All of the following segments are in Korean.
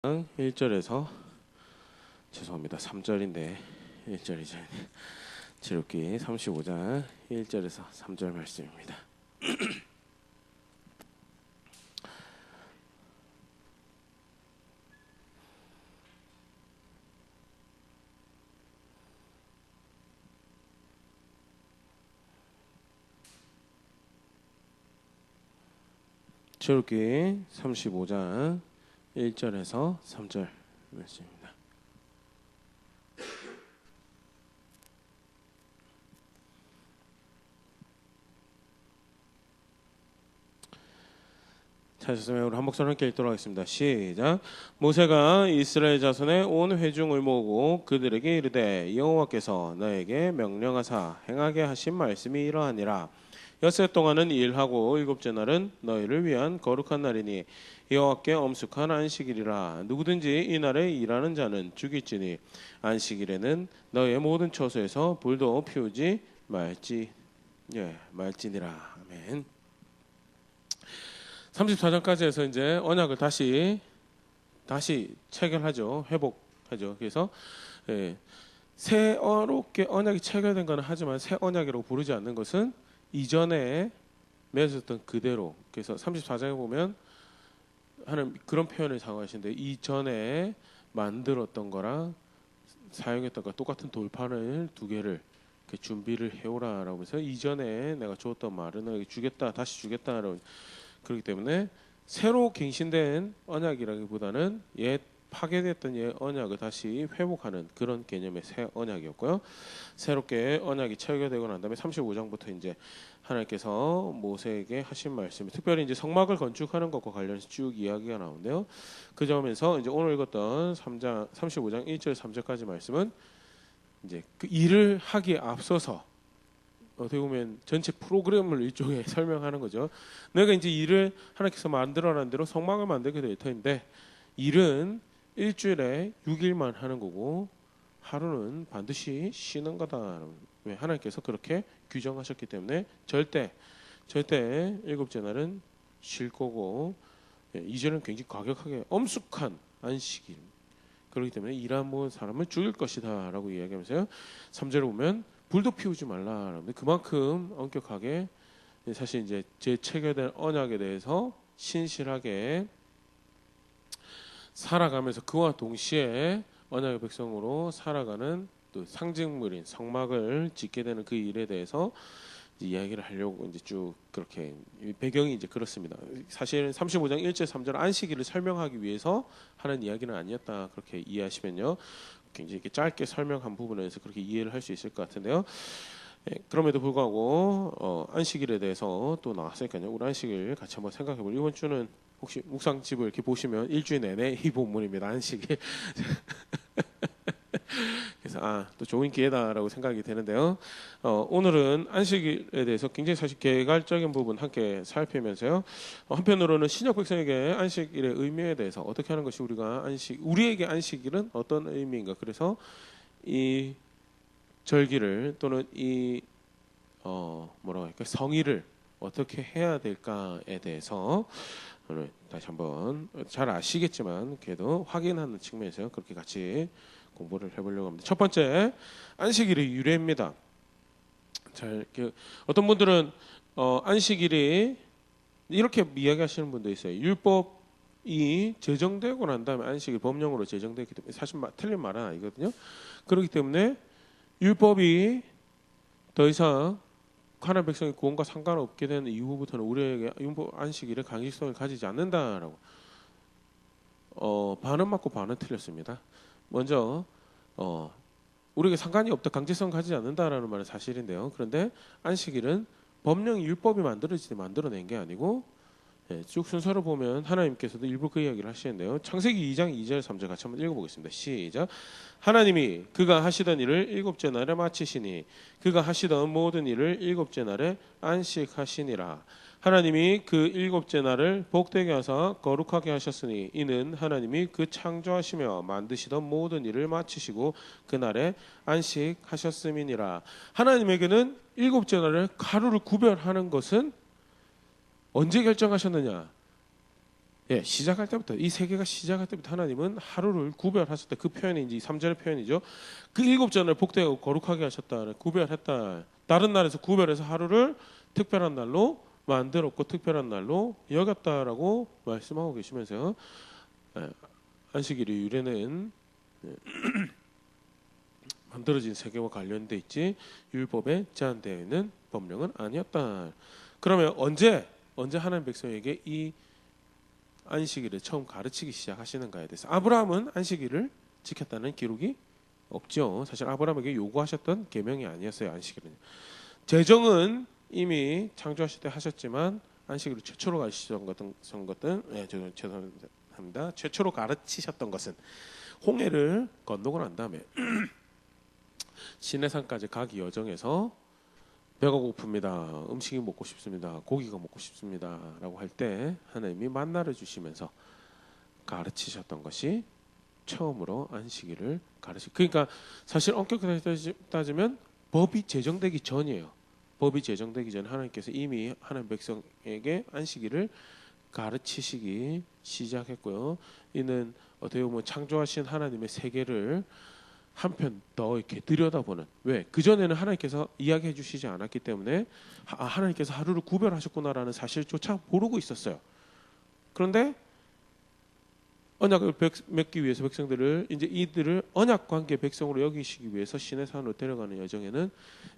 1절에서 죄송합니다. 3절인데 1절이죠. 출애굽기 35장 1절에서 3절 말씀입니다. 출애굽기 35장 1절에서 3절 말씀입니다. 찾으셨으면 우리 한 목소리 함께 읽도록 하겠습니다. 시작. 모세가 이스라엘 자손의 온 회중을 모으고 그들에게 이르되 여호와께서 너에게 명령하사 행하게 하신 말씀이 이러하니라. 엿새 동안은 일하고 일곱째 날은 너희를 위한 거룩한 날이니 여호와께 엄숙한 안식일이라. 누구든지 이 날에 일하는 자는 죽일지니 안식일에는 너희의 모든 처소에서 불도 피우지 말지니라. 아멘. 34장까지 해서 이제 언약을 다시 체결하죠. 회복하죠. 그래서 새롭게 언약이 체결된 것은 하지만 새 언약이라고 부르지 않는 것은 이전에 맺었던 그대로. 그래서 34장에 보면 하는 그런 표현을 사용하시는데 이전에 만들었던 거랑 사용했던 거 똑같은 돌판을 두 개를 준비를 해오라라고 해서 이전에 내가 주었던 말은 너에게 주겠다, 다시 주겠다라고. 그렇기 때문에 새로 갱신된 언약이라기보다는 옛 파괴됐던 옛 언약을 다시 회복하는 그런 개념의 새 언약이었고요. 새롭게 언약이 체결되고 난 다음에 35장부터 이제 하나님께서 모세에게 하신 말씀, 특별히 이제 성막을 건축하는 것과 관련해서 쭉 이야기가 나오는데요. 그 점에서 이제 오늘 읽었던 35장 1절 3절까지 말씀은 이제 그 일을 하기에 앞서서 어떻게 보면 전체 프로그램을 일종의 설명하는 거죠. 내가 이제 일을 하나님께서 만들어낸 대로 성막을 만들게 될 터인데 일은 일주일에 6일만 하는 거고 하루는 반드시 쉬는 거다. 왜? 하나님께서 그렇게 규정하셨기 때문에 절대 일곱째 날은 쉴 거고 이제는 굉장히 과격하게 엄숙한 안식일. 그렇기 때문에 일한 모든 사람을 죽일 것이다 라고 이야기하면서요. 3절에 보면 불도 피우지 말라. 그만큼 엄격하게 사실 이제 재체결된 언약에 대해서 신실하게 살아가면서 그와 동시에 언약의 백성으로 살아가는 또 상징물인 성막을 짓게 되는 그 일에 대해서 이제 이야기를 하려고 이제 쭉 그렇게 배경이 이제 그렇습니다. 사실 35장 1절 3절 안식일을 설명하기 위해서 하는 이야기는 아니었다. 그렇게 이해하시면요. 굉장히 이렇게 짧게 설명한 부분에서 그렇게 이해를 할 수 있을 것 같은데요. 그럼에도 불구하고 안식일에 대해서 또 나왔으니까요. 우리 안식일 같이 한번 생각해볼. 이번 주는 혹시 묵상집을 이렇게 보시면 일주일 내내 이 본문입니다. 안식일. 그래서 또 좋은 기회다라고 생각이 되는데요. 오늘은 안식일에 대해서 굉장히 사실 개괄적인 부분 함께 살피면서요. 한편으로는 신약 백성에게 안식일의 의미에 대해서 어떻게 하는 것이 우리에게 안식일은 어떤 의미인가. 그래서 이 절기를 또는 이 뭐라고 할까 성의를 어떻게 해야 될까에 대해서 오늘 다시 한번 잘 아시겠지만 그래도 확인하는 측면에서 그렇게 같이 공부를 해보려고 합니다. 첫 번째 안식일의 유래입니다. 어떤 분들은 안식일이 이렇게 이야기하시는 분도 있어요. 율법이 제정되고 난 다음에 안식일 법령으로 제정되기 때문에 사실 틀린 말은 아니거든요. 그렇기 때문에 율법이 더 이상 하나님 백성의 구원과 상관없게 되는 이후부터는 우리에게 안식일의 강직성을 가지지 않는다라고. 반은 맞고 반은 틀렸습니다. 먼저 우리에게 상관이 없다, 강제성 가지지 않는다라는 말은 사실인데요. 그런데 안식일은 법령 율법이 만들어낸 게 아니고 쭉 순서를 보면 하나님께서도 일부 그 이야기를 하시는데요. 창세기 2장 2절 3절 같이 한번 읽어보겠습니다. 시작. 하나님이 그가 하시던 일을 일곱째 날에 마치시니 그가 하시던 모든 일을 일곱째 날에 안식하시니라. 하나님이 그 일곱째 날을 복되게 하사 거룩하게 하셨으니 이는 하나님이 그 창조하시며 만드시던 모든 일을 마치시고 그날에 안식하셨음이니라. 하나님에게는 일곱째 날에 하루를 구별하는 것은 언제 결정하셨느냐? 예, 시작할 때부터 이 세계가 시작할 때부터 하나님은 하루를 구별하셨다. 그 표현이 이제 3절의 표현이죠. 그 7전을 복되고 거룩하게 하셨다. 구별했다. 다른 날에서 구별해서 하루를 특별한 날로 만들었고 특별한 날로 여겼다라고 말씀하고 계시면서요. 예, 안식일의 유래는 만들어진 세계와 관련돼 있지 율법에 제한되어 있는 법령은 아니었다. 그러면 언제 하나님 백성에게 이 안식일을 처음 가르치기 시작하시는가에 대해서 아브라함은 안식일을 지켰다는 기록이 없죠. 사실 아브라함에게 요구하셨던 계명이 아니었어요. 안식일은. 제정은 이미 창조하실 때 하셨지만 안식일을 최초로 가르치셨던 것은 죄송합니다. 최초로 가르치셨던 것은 홍해를 건너고 난 다음에 시내산까지 가기 여정에서 배가 고픕니다. 음식이 먹고 싶습니다. 고기가 먹고 싶습니다. 라고 할 때 하나님이 만나를 주시면서 가르치셨던 것이 처음으로 안식일을 그러니까 사실 엄격하게 따지면 법이 제정되기 전이에요. 법이 제정되기 전 하나님께서 이미 하나님 백성에게 안식일을 가르치시기 시작했고요. 이는 어떻게 보면 창조하신 하나님의 세계를 한편 더 이렇게 들여다보는 왜? 그전에는 하나님께서 이야기해 주시지 않았기 때문에 하나님께서 하루를 구별하셨구나라는 사실조차 모르고 있었어요. 그런데 언약을 맺기 위해서 백성들을 이제 이들을 언약 관계 백성으로 여기시기 위해서 시내산으로 데려가는 여정에는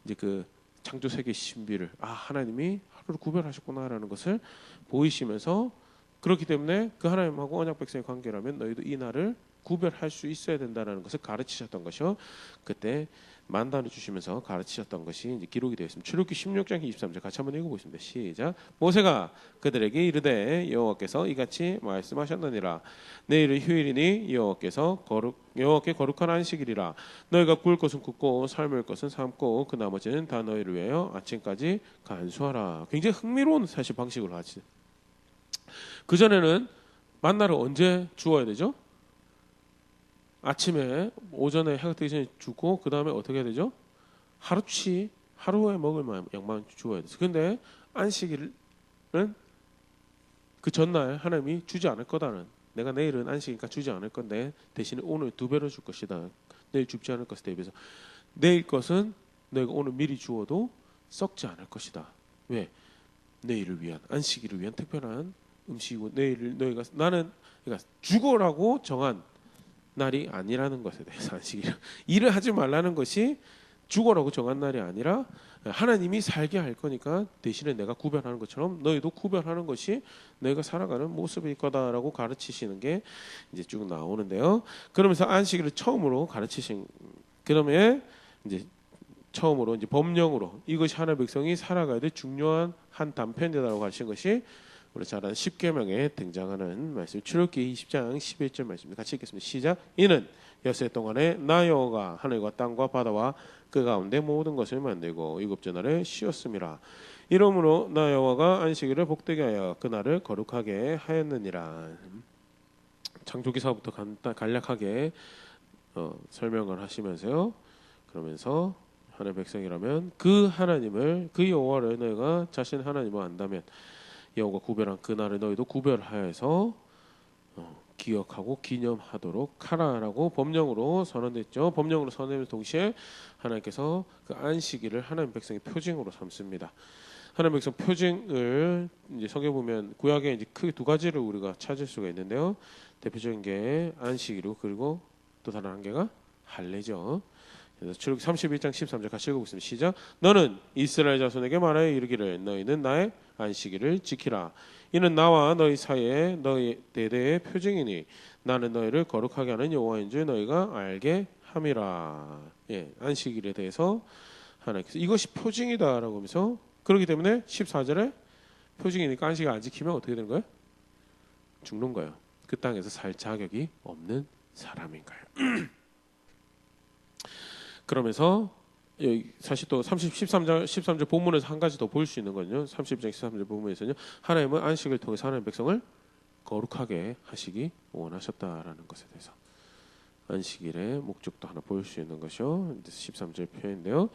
이제 그 창조 세계 신비를 하나님이 하루를 구별하셨구나라는 것을 보이시면서 그렇기 때문에 그 하나님하고 언약 백성의 관계라면 너희도 이 날을 구별할 수 있어야 된다는 것을 가르치셨던 것이요. 그때 만단을 주시면서 가르치셨던 것이 이제 기록이 되어 있습니다. 출애굽기 16장 23절 같이 한번 읽어보겠습니다. 시작. 모세가 그들에게 이르되 여호와께서 이같이 말씀하셨느니라. 내일은 휴일이니 여호와께 거룩한 안식일이라. 너희가 구울 것은 굽고 삶을 것은 삶고 그 나머지는 다 너희를 위하여 아침까지 간수하라. 굉장히 흥미로운 사실 방식으로 하지. 그 전에는 만나를 언제 주어야 되죠? 아침에 오전에 해가 뜨기 전에 주고 그 다음에 어떻게 해야 되죠? 하루에 먹을 양만 주어야 돼요. 그런데 안식일은 그 전날 하나님이 주지 않을 거다는 내가 내일은 안식이니까 주지 않을 건데 대신에 오늘 2배로 줄 것이다. 내일 줍지 않을 것에 대비해서 내일 것은 너희가 오늘 미리 주어도 썩지 않을 것이다. 왜? 내일을 위한 안식일을 위한 특별한 음식이고 내일을 너희가 나는 그러니까 죽어라고 정한 날이 아니라는 것에 대해서 안식일 일을 하지 말라는 것이 죽어라고 정한 날이 아니라 하나님이 살게 할 거니까 대신에 내가 구별하는 것처럼 너희도 구별하는 것이 너희가 살아가는 모습일 거다라고 가르치시는 게 이제 쭉 나오는데요. 그러면서 안식일을 처음으로 가르치신 그다음에 이제 처음으로 이제 법령으로 이것이 하나님의 백성이 살아가야 될 중요한 한 단편이다라고 가르친 것이 우리 잘 아는 십계명에 등장하는 말씀 출애굽기 20장 11절 말씀입니다. 같이 읽겠습니다. 시작. 이는 엿새 동안에 나 여호와가 하늘과 땅과 바다와 그 가운데 모든 것을 만들고 일곱째 날에 쉬었음이라. 이러므로 나 여호와가 안식일을 복되게 하여 그날을 거룩하게 하였느니라. 창조기사부터 간략하게 설명을 하시면서요. 그러면서 하나님의 백성이라면 그 하나님을 그 여호와를 너희가 자신 하나님을 안다면 여호와가 구별한 그날을 너희도 구별하여서 기억하고 기념하도록 하라라고 법령으로 선언됐죠. 법령으로 선언되면서 동시에 하나님께서 그 안식일을 하나님 백성의 표징으로 삼습니다. 하나님 백성 표징을 이제 성경 보면 구약에 이제 크게 두 가지를 우리가 찾을 수가 있는데요. 대표적인 게 안식일이고 그리고 또 다른 한 개가 할례죠. 그래서 출애굽기 31장 13절 같이 읽어보겠습니다. 시작. 너는 이스라엘 자손에게 말하여 이르기를 너희는 나의 안식일을 지키라. 이는 나와 너희 사이에 너희 대대의 표징이니 나는 너희를 거룩하게 하는 여호와인 줄 너희가 알게 함이라. 예, 안식일에 대해서 하나님께서 이것이 표징이다라고 하면서 그렇기 때문에 14절에 표징이니까 안식일 안 지키면 어떻게 되는 거예요? 죽는 거예요. 그 땅에서 살 자격이 없는 사람인 거예요. 그러면서 사실 또 13절 본문에서 한 가지 더 볼 수 있는 건요. 30장 13절 본문에서는요. 하나님은 안식을 통해서 하나님의 백성을 거룩하게 하시기 원하셨다라는 것에 대해서 안식일의 목적도 하나 볼 수 있는 것이요. 13절 표현인데요.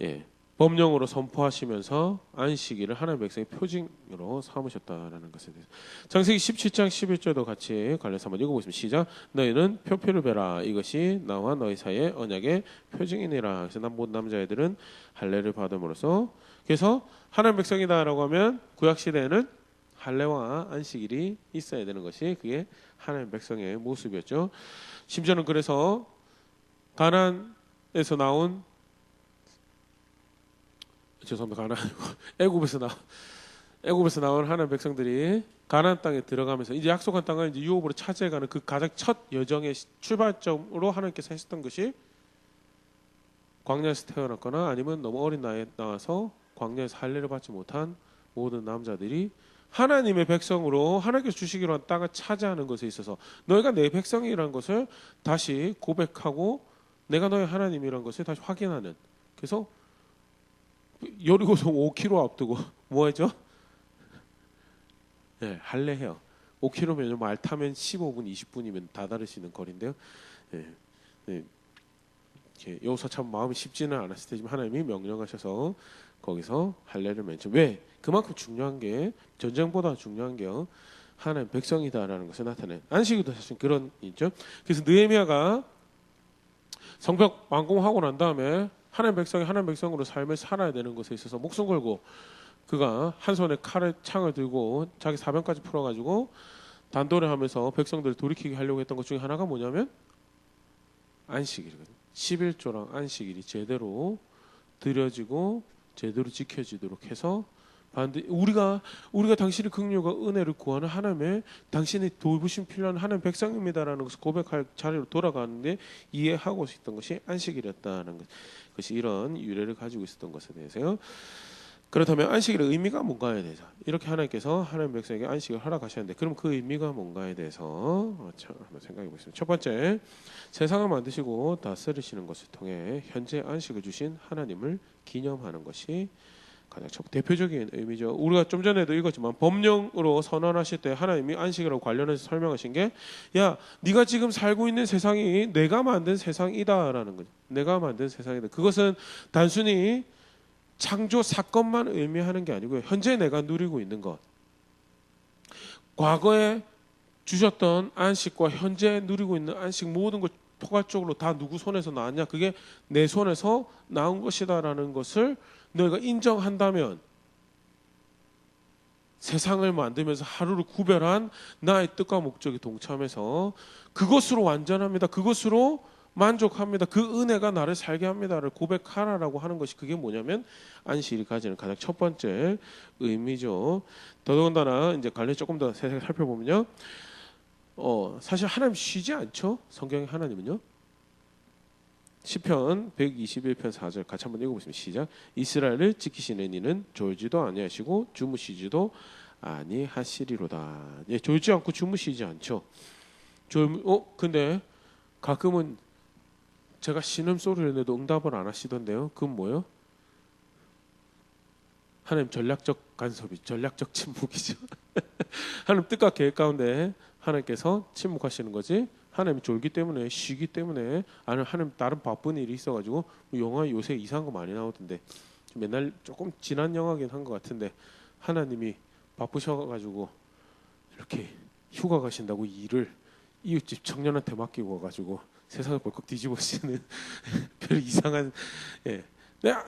예. 법령으로 선포하시면서 안식일을 하나님의 백성의 표징으로 삼으셨다라는 것에 대해서 창세기 17장 11절도 같이 관련해서 한번 읽어보겠습니다. 시작. 너희는 표표를 베라. 이것이 나와 너희 사이의 언약의 표징이니라. 그래서 모든 남자애들은 할례를 받음으로써 그래서 하나님의 백성이다라고 하면 구약 시대에는 할례와 안식일이 있어야 되는 것이 그게 하나님의 백성의 모습이었죠. 심지어는 그래서 가나안에서 나온 죄송합니다. 애굽에서 나온 하나님 백성들이 가나안 땅에 들어가면서 이제 약속한 땅을 이제 유업으로 차지해가는 그 가장 첫 여정의 출발점으로 하나님께서 하셨던 것이 광야에서 태어났거나 아니면 너무 어린 나이에 나와서 광야에서 할례를 받지 못한 모든 남자들이 하나님의 백성으로 하나님께서 주시기로 한 땅을 차지하는 것에 있어서 너희가 내 백성이라는 것을 다시 고백하고 내가 너희 하나님이라는 것을 다시 확인하는 그래서 여리고성 5km 앞두고 뭐 하죠? 네, 할례해요. 5km면 말 타면 15분, 20분이면 다다를 수 있는 거리인데요. 네, 네. 여기서 참 마음이 쉽지는 않았을 테지만 하나님이 명령하셔서 거기서 할례를 맺죠. 왜? 그만큼 중요한 게 전쟁보다 중요한 게요. 하나님 백성이다라는 것을 나타내. 안식일도 사실 그런 있죠. 그래서 느헤미야가 성벽 완공하고 난 다음에 하나님 백성이 하나님 백성으로 삶을 살아야 되는 것에 있어서 목숨 걸고 그가 한 손에 창을 들고 자기 사병까지 풀어가지고 단도를 하면서 백성들을 돌이키게 하려고 했던 것 중에 하나가 뭐냐면 안식일이거든요. 11조랑 안식일이 제대로 드려지고 제대로 지켜지도록 해서 반드시 우리가 당신의 긍휼과 은혜를 구하는 하나님의 당신의 돌보심 필요한 하나님 백성입니다라는 것을 고백할 자리로 돌아가는데 이해하고 있었던 것이 안식일이었다는 것이 이런 유래를 가지고 있었던 것에 대해서요. 그렇다면 안식일의 의미가 뭔가에 대해서 이렇게 하나님께서 하나님 백성에게 안식을 허락하셨는데 그럼 그 의미가 뭔가에 대해서 한번 생각해 보겠습니다. 첫 번째, 세상을 만드시고 다스리시는 것을 통해 현재 안식을 주신 하나님을 기념하는 것이 가장 첫 대표적인 의미죠. 우리가 좀 전에도 읽었지만 법령으로 선언하실 때 하나님이 안식이라고 관련해서 설명하신 게 야, 네가 지금 살고 있는 세상이 내가 만든 세상이다라는 거죠. 내가 만든 세상이다. 그것은 단순히 창조 사건만 의미하는 게 아니고요. 현재 내가 누리고 있는 것. 과거에 주셨던 안식과 현재 누리고 있는 안식 모든 걸 포괄적으로 다 누구 손에서 나왔냐? 그게 내 손에서 나온 것이다라는 것을 너희가 인정한다면 세상을 만들면서 하루를 구별한 나의 뜻과 목적이 동참해서 그것으로 완전합니다. 그것으로 만족합니다. 그 은혜가 나를 살게 합니다를 고백하라라고 하는 것이 그게 뭐냐면 안식일이 가지는 가장 첫 번째 의미죠. 더더군다나 이제 관련 조금 더 세세하게 살펴보면요. 사실 하나님 쉬지 않죠. 성경의 하나님은요. 시편 121편 4절 같이 한번 읽어보겠습니다. 시작. 이스라엘을 지키시는 이는 졸지도 아니하시고 주무시지도 아니하시리로다. 예, 졸지 않고 주무시지 않죠. 근데 가끔은 제가 신음 소리를 내도 응답을 안 하시던데요. 그건 뭐예요? 하나님 전략적 간섭이, 전략적 침묵이죠. 하나님 뜻과 계획 가운데 하나님께서 침묵하시는 거지. 하나님이 졸기 때문에 쉬기 때문에 아니면 하나님 다른 바쁜 일이 있어가지고 영화 요새 이상한 거 많이 나오던데 맨날 조금 지난 영화긴 한 것 같은데 하나님이 바쁘셔가지고 이렇게 휴가 가신다고 일을 이웃집 청년한테 맡기고 와가지고 세상을 벌컥 뒤집어쓰는 별 이상한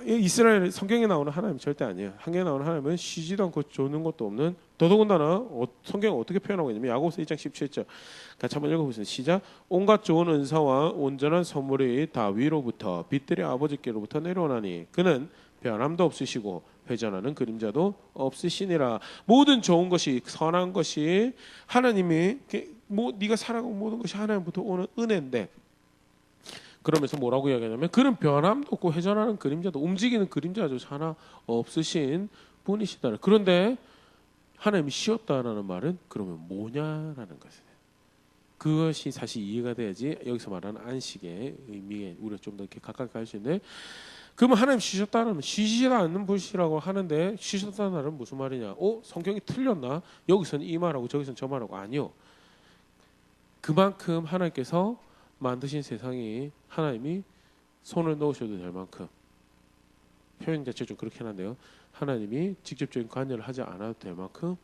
이스라엘 성경에 나오는 하나님 절대 아니에요. 성경에 나오는 하나님은 쉬지도 않고 조는 것도 없는 더더군다나 성경은 어떻게 표현하고 있냐면 야고보서 1장 17절 같이 한번 읽어보겠습니다. 시작. 온갖 좋은 은사와 온전한 선물이 다 위로부터 빛들의 아버지께로부터 내려오나니 그는 변함도 없으시고 회전하는 그림자도 없으시니라. 모든 좋은 것이 선한 것이 하나님이 네가 살아가고 모든 것이 하나님부터 오는 은혜인데 그러면서 뭐라고 이야기하냐면 그는 변함도 없고 회전하는 그림자도 움직이는 그림자조차 하나 없으신 분이시다. 그런데 하나님이 쉬었다라는 말은 그러면 뭐냐라는 것이에요. 그것이 사실 이해가 돼야지 여기서 말하는 안식의 의미에 우리가 좀 더 이렇게 가까이 갈 수 있는데 그러면 하나님 쉬셨다는 쉬지 않는 분이라고 하는데 쉬셨다는 말은 무슨 말이냐? 성경이 틀렸나? 여기서는 이 말하고 저기서는 저 말하고 아니요. 그만큼 하나님께서 만드신 세상이 하나님이 손을 넣으셔도 될 만큼 표현 자체 좀 그렇긴 한데요. 하나님이 직접적인 관여를 하지 않아도 될 만큼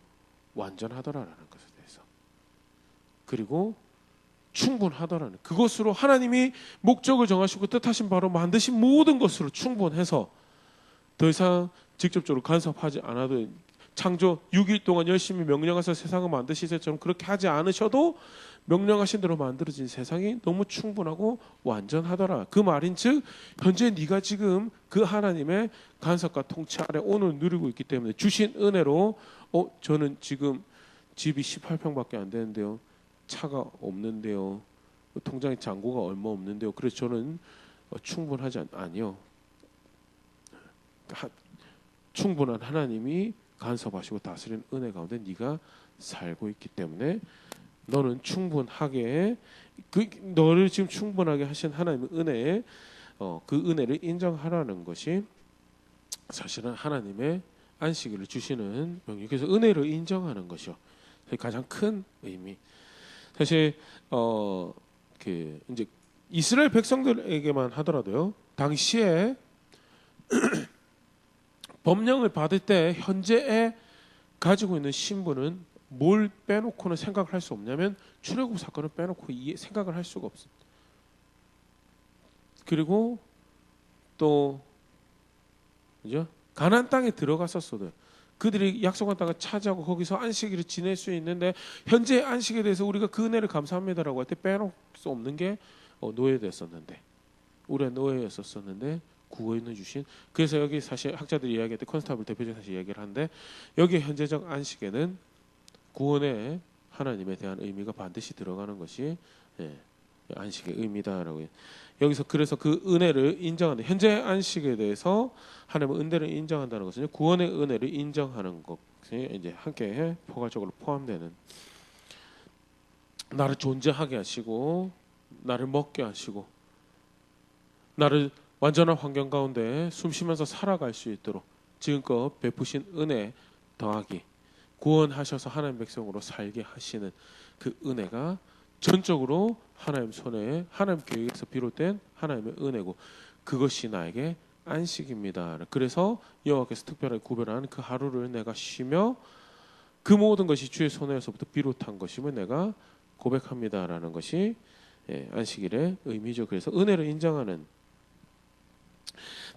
완전하더라라는 것에 대해서, 그리고 충분하더라는 그것으로 하나님이 목적을 정하시고 뜻하신 바로 만드신 모든 것으로 충분해서 더 이상 직접적으로 간섭하지 않아도, 창조 6일 동안 열심히 명령하셔서 세상을 만드시기처럼 그렇게 하지 않으셔도 명령하신 대로 만들어진 세상이 너무 충분하고 완전하더라. 그 말인즉 현재 네가 지금 그 하나님의 간섭과 통치 아래 오늘 누리고 있기 때문에 주신 은혜로 저는 지금 집이 18평밖에 안 되는데요. 차가 없는데요. 통장에 잔고가 얼마 없는데요. 그래서 저는 충분하지 아니요. 충분한 하나님이 간섭하시고 다스리는 은혜 가운데 네가 살고 있기 때문에 너는 충분하게 너를 지금 충분하게 하신 하나님의 은혜에 그 은혜를 인정하라는 것이 사실은 하나님의 안식일을 주시는 명령. 그래서 은혜를 인정하는 것이요. 가장 큰 의미. 사실 그 이제 이스라엘 백성들에게만 하더라도요. 당시에 법령을 받을 때 현재에 가지고 있는 신분은 뭘 빼놓고는 생각을 할 수 없냐면 출애굽 사건을 빼놓고 생각을 할 수가 없습니다. 그리고 또 그죠? 가나안 땅에 들어갔었어도 그들이 약속한 땅을 차지하고 거기서 안식일을 지낼 수 있는데 현재 안식에 대해서 우리가 그 은혜를 감사합니다라고 할 때 빼놓을 수 없는 게 노예됐었는데, 우리가 노예였었는데 구원을 주신. 그래서 여기 사실 학자들이 이야기할 때 컨스타블 대표적인 사실 이야기를 하는데 여기 현재적 안식에는 구원의 하나님에 대한 의미가 반드시 들어가는 것이 안식의 의미다라고. 여기서 그래서 그 은혜를 인정하는, 현재 안식에 대해서 하나님의 은혜를 인정한다는 것은 구원의 은혜를 인정하는 것이 이제 함께 포괄적으로 포함되는, 나를 존재하게 하시고 나를 먹게 하시고 나를 완전한 환경 가운데 숨쉬면서 살아갈 수 있도록 지금껏 베푸신 은혜 더하기 구원하셔서 하나님 백성으로 살게 하시는 그 은혜가 전적으로 하나님 손에 하나님 계획에서 비롯된 하나님의 은혜고 그것이 나에게 안식입니다. 그래서 여호와께서 특별하게 구별한 그 하루를 내가 쉬며 그 모든 것이 주의 손에서부터 비롯한 것임을 내가 고백합니다라는 것이 안식일의 의미죠. 그래서 은혜를 인정하는.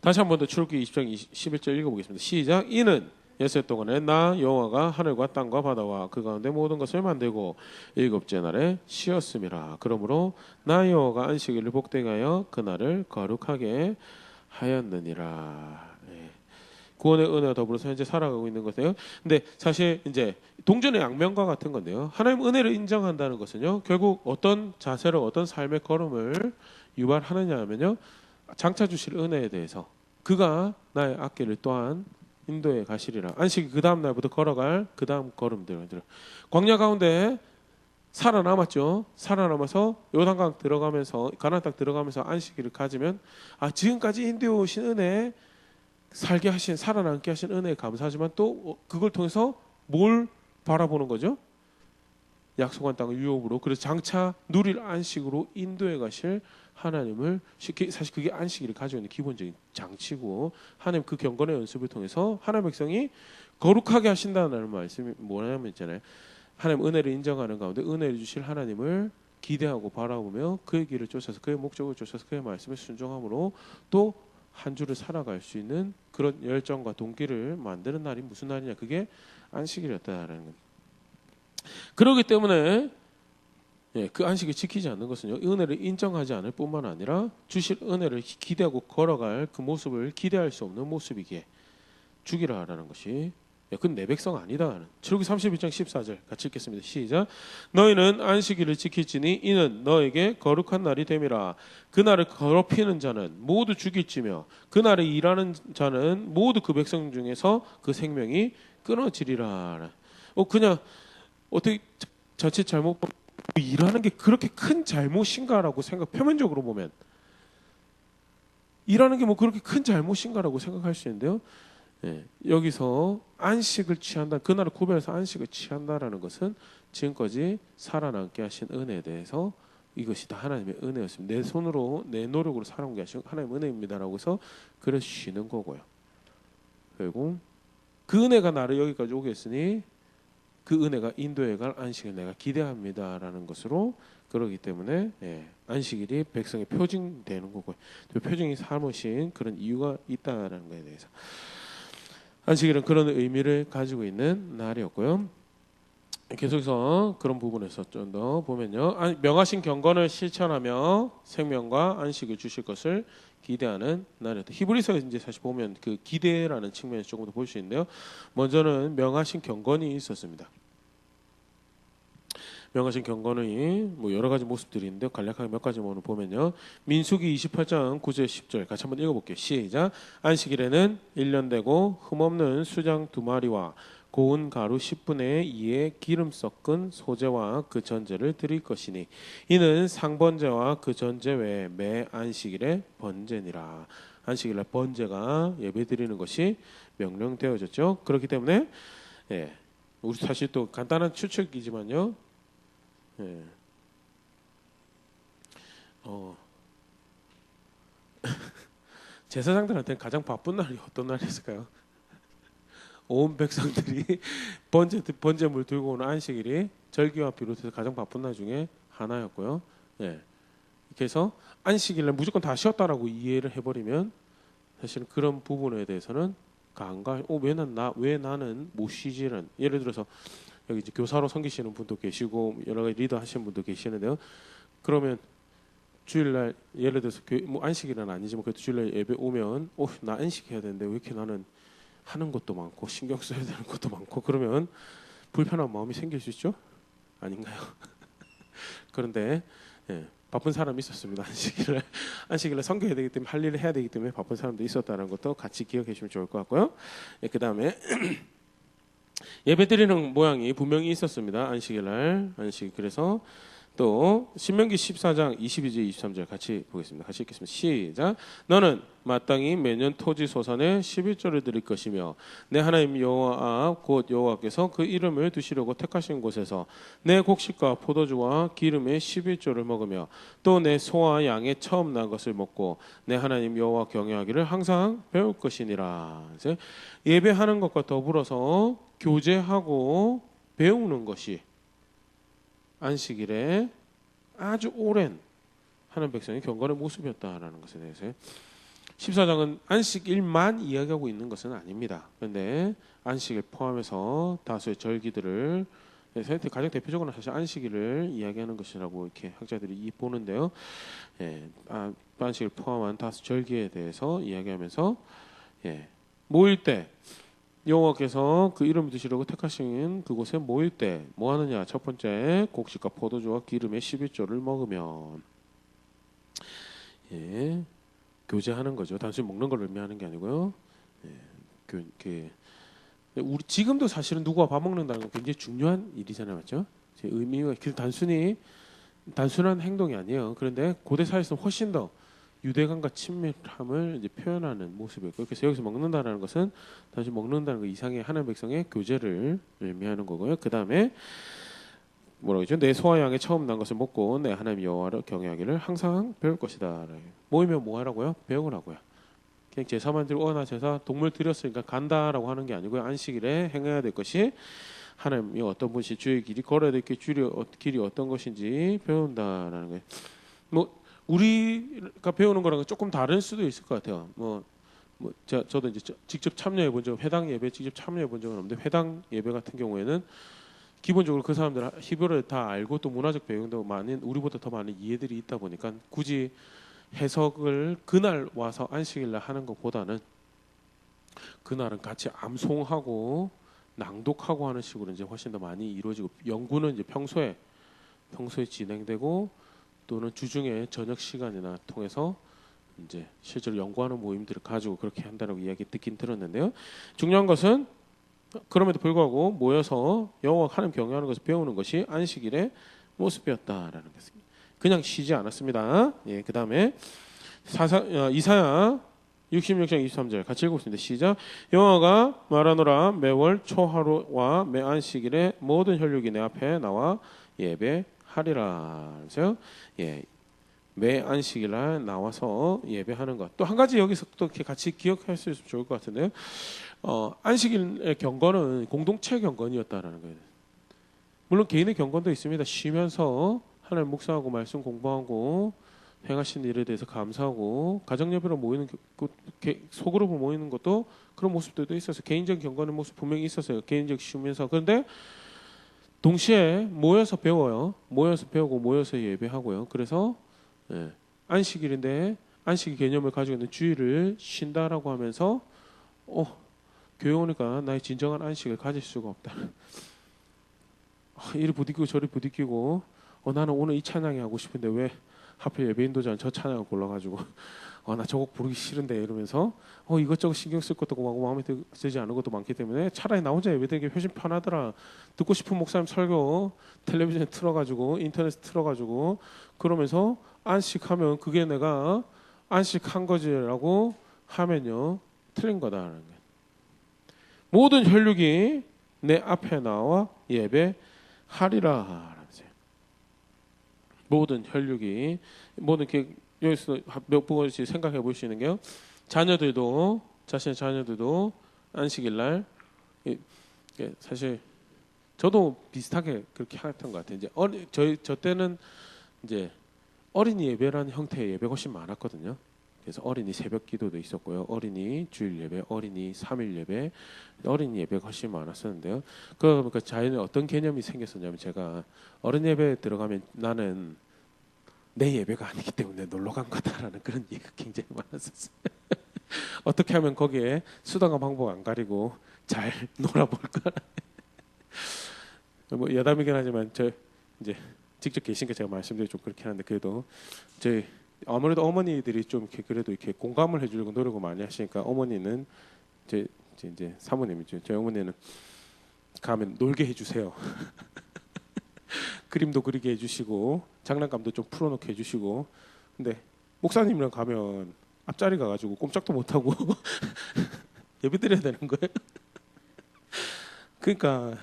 다시 한 번 더 출애굽기 20장 11절 읽어보겠습니다. 시작. 이는 엿새 동안에 나 여호와가 하늘과 땅과 바다와 그 가운데 모든 것을 만들고 일곱째 날에 쉬었음이라. 그러므로 나 여호와가 안식일을 복되게 하여 그날을 거룩하게 하였느니라. 구원의 은혜와 더불어서 현재 살아가고 있는 것이에요. 근데 사실 이제 동전의 양면과 같은 건데요. 하나님 은혜를 인정한다는 것은요. 결국 어떤 자세로 어떤 삶의 걸음을 유발하느냐 하면요. 장차 주실 은혜에 대해서 그가 나의 앞길을 또한 인도에 가시리라. 안식이 그 다음 날부터 걸어갈 그 다음 걸음들. 광야 가운데 살아남았죠. 살아남아서 요단강 들어가면서 가나안 땅 들어가면서 안식일을 가지면 지금까지 인도에 오신 은혜, 살게 하신 살아남게 하신 은혜에 감사하지만 또 그걸 통해서 뭘 바라보는 거죠? 약속한 땅을 유업으로, 그래서 장차 누릴 안식으로 인도에 가실 하나님을, 사실 그게 안식일을 가지고 있는 기본적인 장치고, 하나님 그 경건의 연습을 통해서 하나님 백성이 거룩하게 하신다는 말씀이 뭐냐면 있잖아요. 하나님 은혜를 인정하는 가운데 은혜를 주실 하나님을 기대하고 바라보며 그의 길을 쫓아서 그의 목적을 쫓아서 그의 말씀에 순종함으로 또 한 주를 살아갈 수 있는 그런 열정과 동기를 만드는 날이 무슨 날이냐? 그게 안식일이었다라는 겁니다. 그렇기 때문에 그 안식을 지키지 않는 것은요, 은혜를 인정하지 않을 뿐만 아니라 주실 은혜를 기대하고 걸어갈 그 모습을 기대할 수 없는 모습이기에 죽이라라는 것이, 그건 내 백성 아니다. 출애굽기 31장 14절 같이 읽겠습니다. 시작. 너희는 안식일을 지킬지니 이는 너에게 거룩한 날이 됨이라. 그날을 더럽히는 자는 모두 죽일지며 그날에 일하는 자는 모두 그 백성 중에서 그 생명이 끊어지리라. 그냥 어떻게 자칫 잘못 일하는 게 그렇게 큰 잘못인가라고 표면적으로 보면 일하는 게 뭐 그렇게 큰 잘못인가라고 생각할 수 있는데요. 여기서 안식을 취한다, 그날을 구별해서 안식을 취한다라는 것은 지금까지 살아남게 하신 은혜에 대해서 이것이 다 하나님의 은혜였습니다. 내 손으로 내 노력으로 살아남게 하신 하나님의 은혜입니다라고 해서 그래서 쉬는 거고요. 그리고 그 은혜가 나를 여기까지 오게 했으니 그 은혜가 인도에 갈 안식을 내가 기대합니다라는 것으로 그러기 때문에 안식일이 백성의 표징되는 거고 표징이 삼으신 그런 이유가 있다라는 것에 대해서 안식일은 그런 의미를 가지고 있는 날이었고요. 계속해서 그런 부분에서 좀 더 보면요. 명하신 경건을 실천하며 생명과 안식을 주실 것을 기대하는 날이었다. 히브리서에 이제 사실 보면 그 기대라는 측면에서 조금 더 볼 수 있는데요. 먼저는 명하신 경건이 있었습니다. 명하신 경건의 뭐 여러 가지 모습들이 있는데 간략하게 몇 가지만 보면요. 민수기 28장 9절 10절 같이 한번 읽어볼게요. 시작. 안식일에는 1년 되고 흠없는 수장 2마리와 고운 가루 10분의 2의 기름 섞은 소제와 그 전제를 드릴 것이니 이는 상번제와 그 전제 외에 매 안식일에 번제니라. 안식일에 번제가 예배드리는 것이 명령되어졌죠. 그렇기 때문에 우리 사실 또 간단한 추측이지만요. 제사장들한테는 가장 바쁜 날이 어떤 날이었을까요? 온 백성들이 번제물 들고 오는 안식일이 절기와 비롯해서 가장 바쁜 날 중에 하나였고요. 그래서 안식일날 무조건 다 쉬었다라고 이해를 해버리면 사실은 그런 부분에 대해서는 왜 나는 못 쉬지는 예를 들어서 여기 이제 교사로 섬기시는 분도 계시고 여러 가지 리더 하시는 분도 계시는데요. 그러면 주일날 예를 들어서 뭐 안식일은 아니지만 그래도 주일날 예배 오면 나 안식해야 되는데 왜 이렇게 나는 하는 것도 많고 신경 써야 되는 것도 많고 그러면 불편한 마음이 생길 수 있죠? 아닌가요? 그런데 바쁜 사람이 있었습니다. 안식일날 섬겨야 되기 때문에 할 일을 해야 되기 때문에 바쁜 사람도 있었다는 것도 같이 기억해 주시면 좋을 것 같고요. 그 다음에 예배드리는 모양이 분명히 있었습니다. 안식일날 그래서 또 신명기 14장 22절 23절 같이 보겠습니다. 같이 읽겠습니다. 시작. 너는 마땅히 매년 토지 소산의 11조를 드릴 것이며 내 하나님 여호와 앞 곧 여호와께서 그 이름을 두시려고 택하신 곳에서 내 곡식과 포도주와 기름의 11조를 먹으며 또 내 소와 양의 처음 난 것을 먹고 내 하나님 여호와 경외하기를 항상 배울 것이니라. 예배하는 것과 더불어서 교제하고 배우는 것이 안식일에 아주 오랜 하는 백성의 경건의 모습이었다라는 것에 대해서 14장은 안식일만 이야기하고 있는 것은 아닙니다. 그런데 안식일 포함해서 다수의 절기들을 가장 대표적으로 사실 안식일을 이야기하는 것이라고 이렇게 학자들이 보는데요. 안식일 포함한 다수 절기에 대해서 이야기하면서 모일 때 여호와께서 그 이름을 드시려고 택하신 그곳에 모일 때 뭐 하느냐? 첫 번째 곡식과 포도주와 기름의 11조를 먹으면 교제하는 거죠. 단순히 먹는 걸 의미하는 게 아니고요. 우리 지금도 사실은 누구와 밥 먹는다는 건 굉장히 중요한 일이잖아요, 맞죠? 제 의미가 단순한 행동이 아니에요. 그런데 고대 사회에서는 훨씬 더 유대감과 친밀함을 이제 표현하는 모습이었고, 그래서 여기서 먹는다라는 것은 단지 먹는다는 것 이상의 하나님 백성의 교제를 의미하는 거고요. 그 다음에 뭐라고 했죠? 내 소와 양의 처음 난 것을 먹고 내 하나님 여호와를 경외하기를 항상 배울 것이다. 모이면 뭐 하라고요? 배우라고요. 그냥 제사만 드리고 나 제사 동물 드렸으니까 간다라고 하는 게 아니고요. 안식일에 행해야 될 것이 하나님이 어떤 분이 주의 길이 걸어야 될 길이 어떤 것인지 배운다라는 거예요. 뭐 우리가 배우는 거랑 조금 다를 수도 있을 것 같아요. 저도 이제 직접 참여해 본 적, 회당 예배 직접 참여해 본 적은 없는데 회당 예배 같은 경우에는 기본적으로 그 사람들 히브리어를 다 알고 또 문화적 배경도 많은 우리보다 더 많은 이해들이 있다 보니까 굳이 해석을 그날 와서 안식일날 하는 것보다는 그날은 같이 암송하고 낭독하고 하는 식으로 이제 훨씬 더 많이 이루어지고 연구는 이제 평소에 진행되고 또는 주중에 저녁 시간이나 통해서 이제 실제로 연구하는 모임들을 가지고 그렇게 한다라고 이야기 듣긴 들었는데요. 중요한 것은 그럼에도 불구하고 모여서 여호와 하나님 경외하는 것을 배우는 것이 안식일의 모습이었다라는 것입니다. 그냥 쉬지 않았습니다. 그 다음에 이사야 66장 23절 같이 읽어보겠습니다. 시작. 여호와가 말하노라 매월 초하루와 매 안식일에 모든 혈육이 내 앞에 나와 예배하리라. 그래서 매 안식일 날 나와서 예배하는 것. 또 한 가지 여기서 또 이렇게 같이 기억할 수 있으면 좋을 것 같은데요. 안식일의 경건은 공동체 경건이었다라는 거예요. 물론 개인의 경건도 있습니다. 쉬면서 하나님 묵상하고 말씀 공부하고 행하신 일에 대해서 감사하고 가정 예배로 모이는 소그룹으로 모이는 것도 그런 모습들도 있어서 개인적 경건의 모습 분명히 있었어요. 개인적 쉬면서. 그런데 동시에 모여서 배워요. 모여서 배우고 모여서 예배하고요. 그래서 안식일인데 안식일 개념을 가지고 있는 주일을 쉰다라고 하면서 교회 오니까 나의 진정한 안식을 가질 수가 없다. 이리 부딪히고 저리 부딪히고 나는 오늘 이 찬양이 하고 싶은데 왜 하필 예배 인도자는 저 찬양을 골라가지고 나 저 곡 부르기 싫은데 이러면서 이것저것 신경 쓸 것도 많고 마음에 들지 않은 것도 많기 때문에 차라리 나 혼자 예배드리는 게 훨씬 편하더라. 듣고 싶은 목사님 설교 텔레비전에 틀어가지고 인터넷에 틀어가지고 그러면서 안식하면 그게 내가 안식한 거지라고 하면요 틀린 거다라는 거예요. 모든 혈육이 내 앞에 나와 예배하리라. 모든 혈육이 모든 여기서 몇 번씩 생각해 볼 수 있는 게요. 자녀들도 자신의 자녀들도 안식일 날 사실 저도 비슷하게 그렇게 했던 것 같아요. 이제 저 때는 이제 어린이 예배라는 형태의 예배가 훨씬 많았거든요. 그래서 어린이 새벽 기도도 있었고요. 어린이 주일 예배, 어린이 3일 예배, 어린이 예배가 훨씬 많았었는데요. 그러니까 자연에 어떤 개념이 생겼었냐면 제가 어린 예배에 들어가면 나는 내 예배가 아니기 때문에 놀러 간 거다라는 그런 얘기가 굉장히 많았었어요. 어떻게 하면 거기에 수단과 방법 안 가리고 잘 놀아볼까? 뭐 여담이긴 하지만 저 이제 직접 계신 게 제가 말씀드리 좀 그렇긴 한데 그래도 저희 아무래도 어머니들이 좀 이렇게 그래도 이렇게 공감을 해주려고 노력을 많이 하시니까 어머니는 이제 사모님이죠. 저희 어머니는 가면 놀게 해주세요. 그림도 그리게 해주시고 장난감도 좀 풀어놓게 해주시고 근데 목사님이랑 가면 앞자리 가가지고 꼼짝도 못하고 예배 드려야 되는 거예요. 그러니까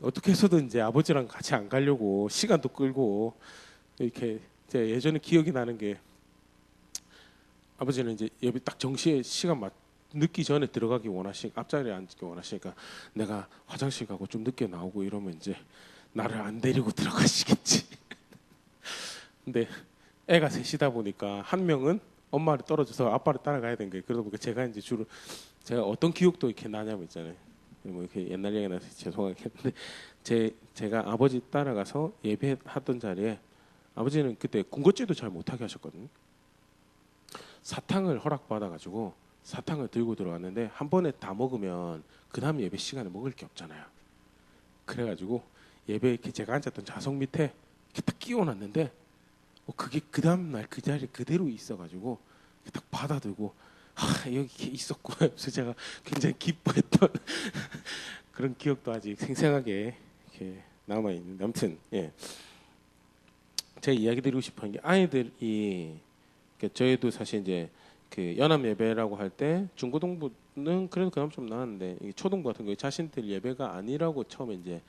어떻게 해서든 이제 아버지랑 같이 안 가려고 시간도 끌고 이렇게 제 예전에 기억이 나는 게 아버지는 이제 예배 딱 정시에 시간 늦기 전에 들어가기 앞자리에 앉기 원하시니까 내가 화장실 가고 좀 늦게 나오고 이러면 이제 나를 안 데리고 들어가시겠지. 근데 애가 셋이다 보니까 한 명은 엄마를 떨어져서 아빠를 따라가야 되는 거예요. 그러다 보니까 제가 이제 주로 제가 어떤 기억도 이렇게 나냐면 있잖아요. 뭐 이렇게 옛날 얘기 나서 죄송하게 했는데 제가 아버지 따라가서 예배하던 자리에 아버지는 그때 군것질도 잘 못하게 하셨거든요. 사탕을 허락받아가지고 사탕을 들고 들어왔는데 한 번에 다 먹으면 그 다음 예배 시간에 먹을 게 없잖아요. 그래가지고 예배 이렇게 제가 앉았던 좌석 밑에 이렇게 딱 끼워놨는데 그게 그 다음 날 그 자리에 그대로 있어가지고 딱 받아들고 여기 이렇게 있었구나. 그래서 제가 굉장히 기뻐했던 그런 기억도 아직 생생하게 이렇게 남아 있는데 아무튼 제가 이야기 드리고 싶은 게 아이들이 저희도 사실 이제 그 연합 예배라고 할 때 중고등부는 그래도 그나마 좀 나았는데 초등부 같은 경우 자신들 예배가 아니라고 처음에 이제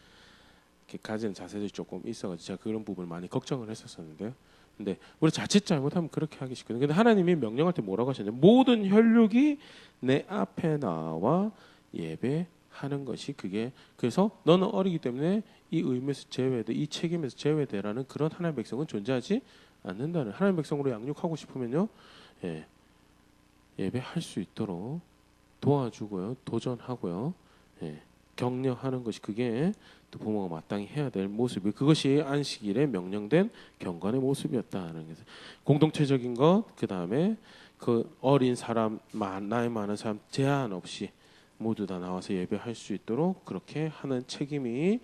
이렇게 가지는 자세들이 조금 있어가지고 제가 그런 부분을 많이 걱정을 했었었는데요. 근데 우리 자칫 잘못하면 그렇게 하기 쉽거든요. 근데 하나님이 명령할 때 뭐라고 하셨냐면 모든 혈육이 내 앞에 나와 예배하는 것이 그게 그래서 너는 어리기 때문에 이 의무에서 제외돼 이 책임에서 제외되라는 그런 하나님의 백성은 존재하지 않는다는 하나님의 백성으로 양육하고 싶으면요. 예배할 수 있도록 도와주고요. 도전하고요. 격려하는 것이 그게 또 부모가 마땅히 해야 될 모습이 그것이 안식일에 명령된 경건의 모습이었다는 것을 공동체적인 것 그다음에 그 어린 사람 나이 많은 사람 제한 없이 모두 다 나와서 예배할 수 있도록 그렇게 하는 책임이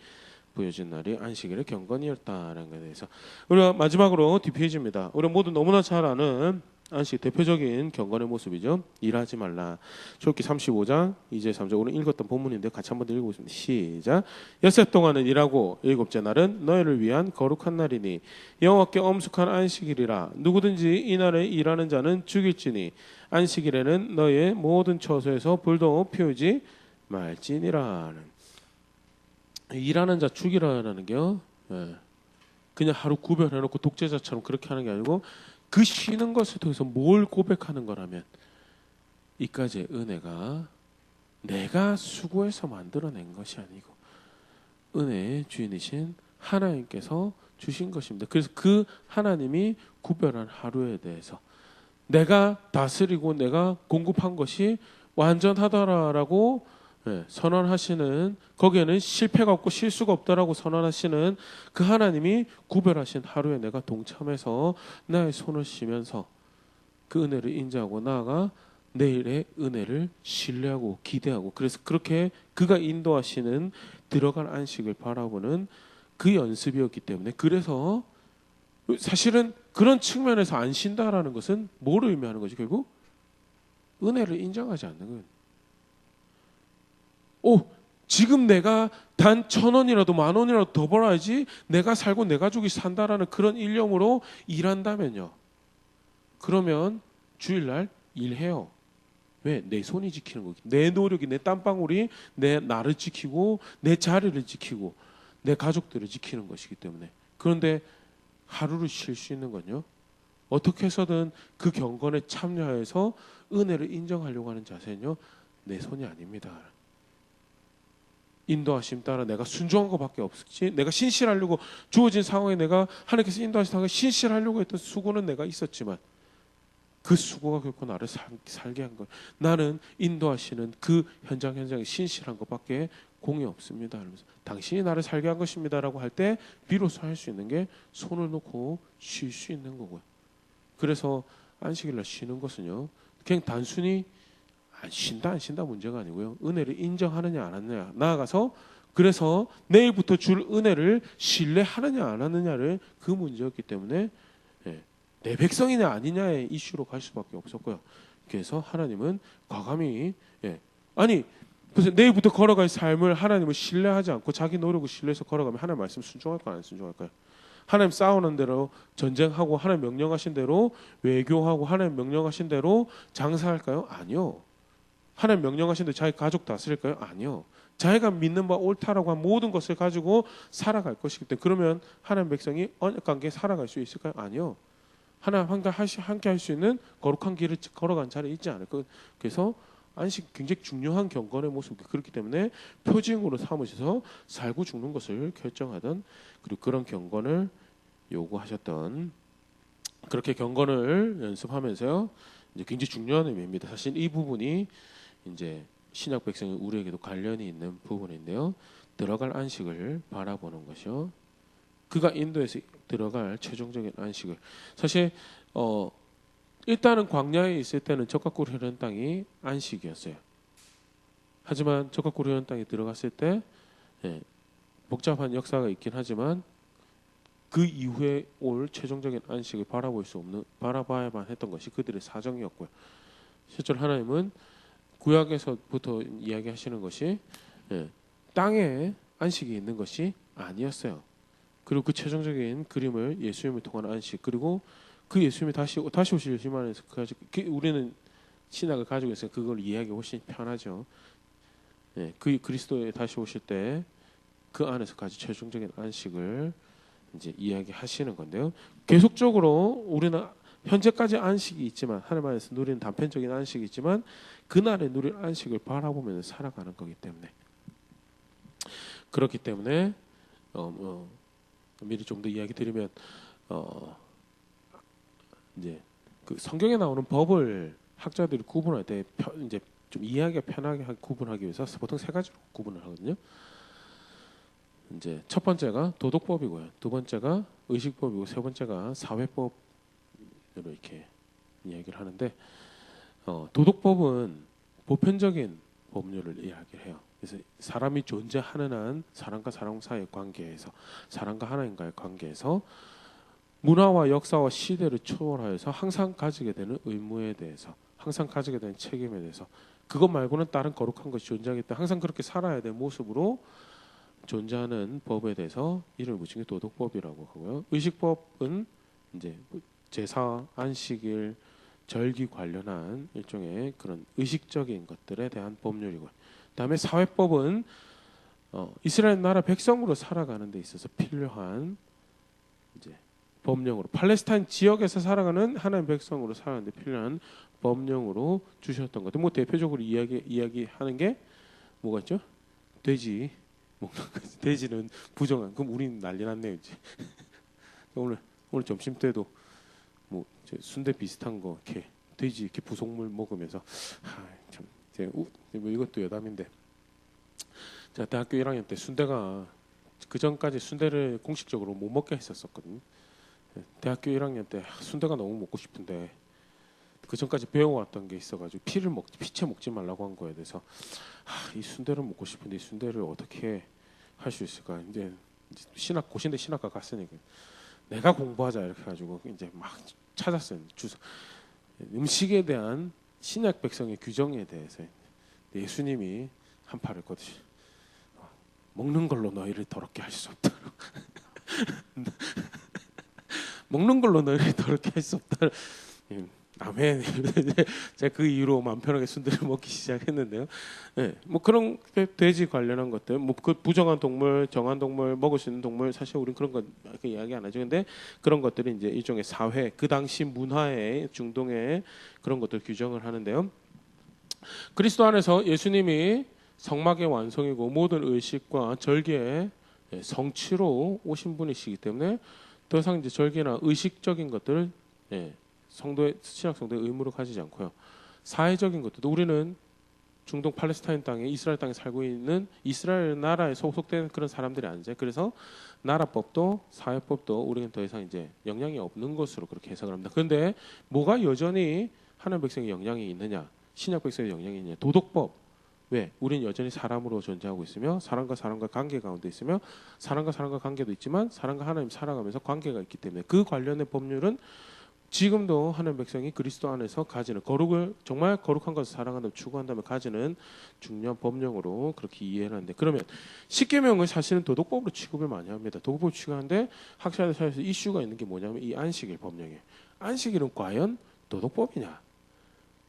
보여진 날이 안식일의 경건이었다는 것에 대해서 우리가 마지막으로 뒷페이지입니다. 우리가 모두 너무나 잘 아는 안식 대표적인 경건의 모습이죠. 일하지 말라. 출애굽기 35장 2절 3절 오늘 읽었던 본문인데 같이 한번 읽어보겠습니다. 시작. 엿새 동안은 일하고 일곱째 날은 너희를 위한 거룩한 날이니 여호와께 엄숙한 안식일이라. 누구든지 이 날에 일하는 자는 죽일지니 안식일에는 너희의 모든 처소에서 불도 피우지 말지니라. 일하는 자 죽이라는 게요. 그냥 하루 구별해놓고 독재자처럼 그렇게 하는 게 아니고 그 쉬는 것을 통해서 뭘 고백하는 거라면 이까지의 은혜가 내가 수고해서 만들어낸 것이 아니고 은혜의 주인이신 하나님께서 주신 것입니다. 그래서 그 하나님이 구별한 하루에 대해서 내가 다스리고 내가 공급한 것이 완전하더라라고 선언하시는, 거기에는 실패가 없고 실수가 없다라고 선언하시는 그 하나님이 구별하신 하루에 내가 동참해서 나의 손을 쉬면서 그 은혜를 인정하고 나아가 내일의 은혜를 신뢰하고 기대하고, 그래서 그렇게 그가 인도하시는 들어갈 안식을 바라보는 그 연습이었기 때문에, 그래서 사실은 그런 측면에서 안 쉰다라는 것은 뭐를 의미하는 거지? 결국 은혜를 인정하지 않는 거예요. 지금 내가 단 1,000원이라도 10,000원이라도 더 벌어야지 내가 살고 내 가족이 산다라는 그런 일념으로 일한다면요, 그러면 주일날 일해요. 왜? 내 손이 지키는 거기. 내 노력이, 내 땀방울이 내 나를 지키고 내 자리를 지키고 내 가족들을 지키는 것이기 때문에. 그런데 하루를 쉴 수 있는 건요, 어떻게 해서든 그 경건에 참여해서 은혜를 인정하려고 하는 자세는요, 내 손이 아닙니다. 인도하심 따라 내가 순종한 것밖에 없지, 내가 신실하려고 주어진 상황에 내가 하나님께서 인도하신 상황에 신실하려고 했던 수고는 내가 있었지만 그 수고가 결코 나를 살게 한 거예요. 나는 인도하시는 그 현장에 신실한 것밖에 공이 없습니다. 그러면서 당신이 나를 살게 한 것입니다라고 할 때 비로소 할 수 있는 게 손을 놓고 쉴 수 있는 거고요. 그래서 안식일날 쉬는 것은요, 그냥 단순히 안 쉰다 문제가 아니고요, 은혜를 인정하느냐 안 하느냐, 나아가서 그래서 내일부터 줄 은혜를 신뢰하느냐 안 하느냐를 그 문제였기 때문에 내 백성이냐 아니냐의 이슈로 갈 수밖에 없었고요. 그래서 하나님은 과감히 아니 그래서 내일부터 걸어갈 삶을 하나님을 신뢰하지 않고 자기 노력을 신뢰해서 걸어가면 하나님 말씀 순종할까요, 안 순종할까요? 하나님 싸우는 대로 전쟁하고 하나님 명령하신 대로 외교하고 하나님 명령하신 대로 장사할까요? 아니요. 하나님 명령하신 대로 자기 가족 다스릴까요? 아니요. 자기가 믿는 바 옳다라고 한 모든 것을 가지고 살아갈 것이기 때문에. 그러면 하나님 백성이 언약 관계에 살아갈 수 있을까요? 아니요. 하나님 함께 할 수 있는 거룩한 길을 걸어간 자리에 있지 않을 것. 그래서 안식 굉장히 중요한 경건의 모습이 그렇기 때문에 표징으로 삼으셔서 살고 죽는 것을 결정하던, 그리고 그런 경건을 요구하셨던, 그렇게 경건을 연습하면서요, 이제 굉장히 중요한 의미입니다. 사실 이 부분이 이제 신약 백성의 우리에게도 관련이 있는 부분인데요, 들어갈 안식을 바라보는 것이요, 그가 인도에서 들어갈 최종적인 안식을. 사실 일단은 광야에 있을 때는 적과 꿀이 흐르는 땅이 안식이었어요. 하지만 적과 꿀이 흐르는 땅에 들어갔을 때 복잡한 역사가 있긴 하지만 그 이후에 올 최종적인 안식을 바라봐야만 했던 것이 그들의 사정이었고요. 실제로 하나님은 구약에서부터 이야기하시는 것이 땅에 안식이 있는 것이 아니었어요. 그리고 그 최종적인 그림을 예수님을 통한 안식, 그리고 그 예수님이 다시 오실 예수님 안에서 우리는 신학을 가지고 있어서 그걸 이해하기 훨씬 편하죠. 그 그리스도에 다시 오실 때 그 안에서까지 최종적인 안식을 이제 이야기하시는 건데요. 계속적으로 우리는 현재까지 안식이 있지만, 하나님 안에서 누리는 단편적인 안식이 있지만 그날에 누릴 안식을 바라보면서 살아가는 거기 때문에, 그렇기 때문에 미리 좀 더 이야기 드리면 이제 그 성경에 나오는 법을 학자들이 구분할 때 이제 좀 이해하기가 편하게 구분하기 위해서 보통 세 가지로 구분을 하거든요. 이제 첫 번째가 도덕법이고요, 두 번째가 의식법이고, 세 번째가 사회법으로 이렇게 이야기를 하는데, 도덕법은 보편적인 법률을 이야기를 해요. 그래서 사람이 존재하는 한 사람과 사람 사이의 관계에서, 사람과 하나님과의 관계에서 문화와 역사와 시대를 초월하여서 항상 가지게 되는 의무에 대해서, 항상 가지게 되는 책임에 대해서, 그것 말고는 다른 거룩한 것이 존재하기 때문에 항상 그렇게 살아야 될 모습으로 존재하는 법에 대해서 이름을 붙인 게 도덕법이라고 하고요. 의식법은 이제 제사, 안식일, 절기 관련한 일종의 그런 의식적인 것들에 대한 법률이고요. 그다음에 사회법은 이스라엘 나라 백성으로 살아가는 데 있어서 필요한 이제 법령으로 팔레스타인 지역에서 살아가는 하나님 백성으로 살아가는데 필요한 법령으로 주셨던 것들. 뭐 대표적으로 이야기하는 게 뭐가 있죠? 돼지 먹는 거지. 돼지는 부정한. 그럼 우린 난리 났네요 이제. 오늘 점심 때도 뭐 순대 비슷한 거 이렇게 돼지 이렇게 부속물 먹으면서 참 뭐 이것도 여담인데. 제가 대학교 1학년 때 순대가 그 전까지 순대를 공식적으로 못 먹게 했었거든요. 대학교 1학년 때 순대가 너무 먹고 싶은데 그 전까지 배워왔던 게 있어가지고 피채 먹지 말라고 한 거에 대해서 이 순대를 먹고 싶은데 이 순대를 어떻게 할 수 있을까? 이제 고신대 신학과 갔으니까 내가 공부하자 이렇게 해가지고 이제 막 찾았어요. 음식에 대한 신약 백성의 규정에 대해서 예수님이 한파를 거두시. 먹는 걸로 너희를 더럽게 할 수 없다. 먹는 걸로 너희를 더럽게 할 수 없다. 아멘. 제가 그 이후로 마음 편하게 순대를 먹기 시작했는데요. 네, 뭐 그런 돼지 관련한 것들, 뭐 그 부정한 동물, 정한 동물, 먹을 수 있는 동물, 사실 우리는 그런 거 이야기 안 하죠. 근데 그런 것들이 이제 일종의 사회, 그 당시 문화의 중동의 그런 것들 규정을 하는데요. 그리스도 안에서 예수님이 성막의 완성이고 모든 의식과 절개의 성취로 오신 분이시기 때문에 더 이상 이제 절개나 의식적인 것들을 신약 성도의 의무로 가지지 않고요. 사회적인 것들도 우리는 중동 팔레스타인 땅에 이스라엘 땅에 살고 있는 이스라엘 나라에 소속된 그런 사람들이 아니죠. 그래서 나라법도 사회법도 우리는 더 이상 이제 영향이 없는 것으로 그렇게 해석을 합니다. 그런데 뭐가 여전히 하나님 백성의 영향이 있느냐? 신약 백성의 영향이 있느냐? 도덕법. 왜? 우리는 여전히 사람으로 존재하고 있으며 사람과 사람과 관계 가운데 있으며 사람과 사람과 관계도 있지만 사람과 하나님 살아가면서 관계가 있기 때문에 그 관련된 법률은 지금도 하나님 백성이 그리스도 안에서 가지는 거룩을 정말 거룩한 것을 사랑한다면 추구한다면 가지는 중요한 법령으로 그렇게 이해를 하는데 그러면 십계명을 사실은 도덕법으로 취급을 많이 합니다. 도덕법으로 취급하는데 학자들 사이에서 이슈가 있는 게 뭐냐면 이 안식일 법령이에요. 안식일은 과연 도덕법이냐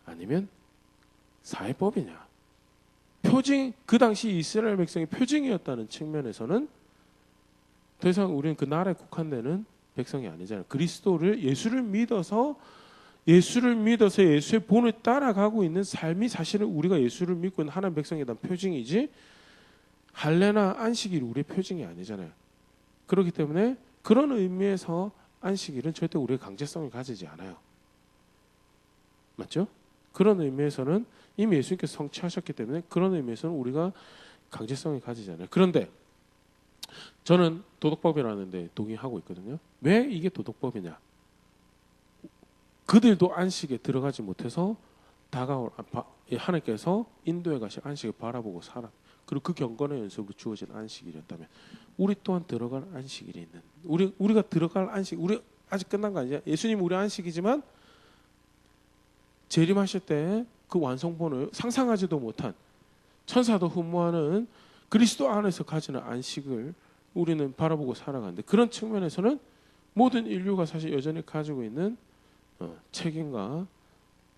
아니면 사회법이냐 표징 그 당시 이스라엘 백성이 표징이었다는 측면에서는 더 이상 우리는 그 나라에 국한되는 백성이 아니잖아요. 그리스도를 예수를 믿어서 예수의 본을 따라가고 있는 삶이 사실은 우리가 예수를 믿고 있는 하나님 백성에 대한 표징이지 할례나 안식일이 우리의 표징이 아니잖아요. 그렇기 때문에 그런 의미에서 안식일은 절대 우리의 강제성을 가지지 않아요. 맞죠? 그런 의미에서는 이미 예수님께서 성취하셨기 때문에 그런 의미에서는 우리가 강제성을 가지지 않아요. 그런데 저는 도덕법이라는 데 동의하고 있거든요. 왜 이게 도덕법이냐? 그들도 안식에 들어가지 못해서 하나님께서 인도에 가신 안식을 바라보고 살아. 그리고 그 경건의 연속으로 주어진 안식일이었다면 우리 또한 들어갈 안식일이 있는 우리가 들어갈 안식 우리 아직 끝난 거 아니야? 예수님 우리 안식이지만 재림하실 때 그 완성본을 상상하지도 못한 천사도 흠모하는 그리스도 안에서 가지는 안식을 우리는 바라보고 살아가는데 그런 측면에서는 모든 인류가 사실 여전히 가지고 있는 책임과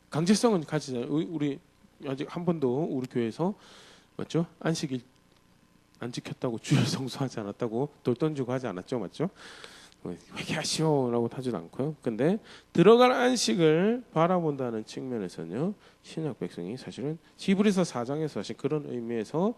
강제성은 가지지 않아요. 우리 아직 한 번도 우리 교회에서 맞죠? 안식일 안 지켰다고 주일 성수하지 않았다고 돌 던지고 하지 않았죠, 맞죠? 회개하시오라고 하지도 않고요. 근데 들어갈 안식을 바라본다는 측면에서는요, 신약 백성이 사실은 히브리서 4장에서 사실 그런 의미에서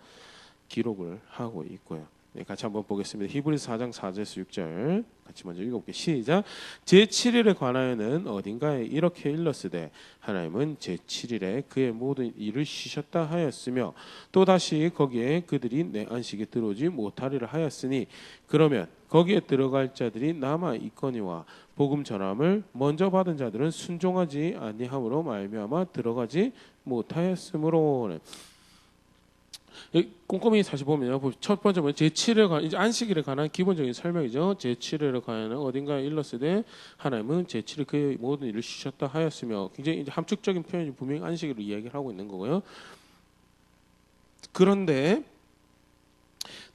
기록을 하고 있고요. 네, 같이 한번 보겠습니다. 히브리서 4장 4절에서 6절 같이 먼저 읽어볼게요. 시작. 제7일에 관하여는 어딘가에 이렇게 일렀으되 하나님은 제7일에 그의 모든 일을 쉬셨다 하였으며 또다시 거기에 그들이 내 안식에 들어오지 못하리라 하였으니 그러면 거기에 들어갈 자들이 남아 있거니와 복음 전함을 먼저 받은 자들은 순종하지 아니함으로 말미암아 들어가지 못하였으므로. 꼼꼼히 다시 보면요. 첫 번째 보면 제7일에 관한 이제 안식일에 관한 기본적인 설명이죠. 제7일에 관한 어딘가에 일렀으되 하나님은 제7일 그의 모든 일을 쉬셨다 하였으며 굉장히 이제 함축적인 표현이 분명히 안식일로 이야기를 하고 있는 거고요. 그런데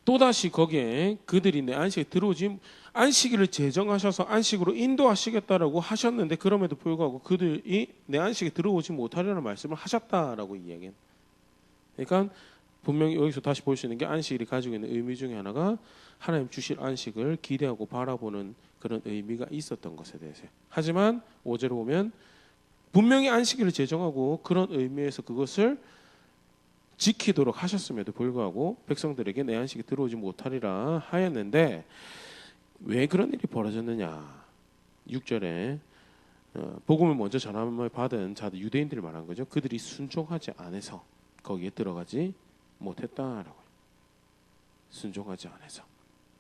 또다시 거기에 그들이 내 안식에 들어오지 안식일을 제정하셔서 안식으로 인도하시겠다라고 하셨는데 그럼에도 불구하고 그들이 내 안식에 들어오지 못하려는 말씀을 하셨다라고 이야기해요. 그러니까 분명히 여기서 다시 볼 수 있는 게 안식일이 가지고 있는 의미 중에 하나가 하나님 주실 안식을 기대하고 바라보는 그런 의미가 있었던 것에 대해서. 하지만 5절을 보면 분명히 안식일을 제정하고 그런 의미에서 그것을 지키도록 하셨음에도 불구하고 백성들에게 내 안식이 들어오지 못하리라 하였는데 왜 그런 일이 벌어졌느냐. 6절에 복음을 먼저 전함을 받은 자들 유대인들을 말한 거죠. 그들이 순종하지 않아서 거기에 들어가지 못했다라고. 순종하지 않아서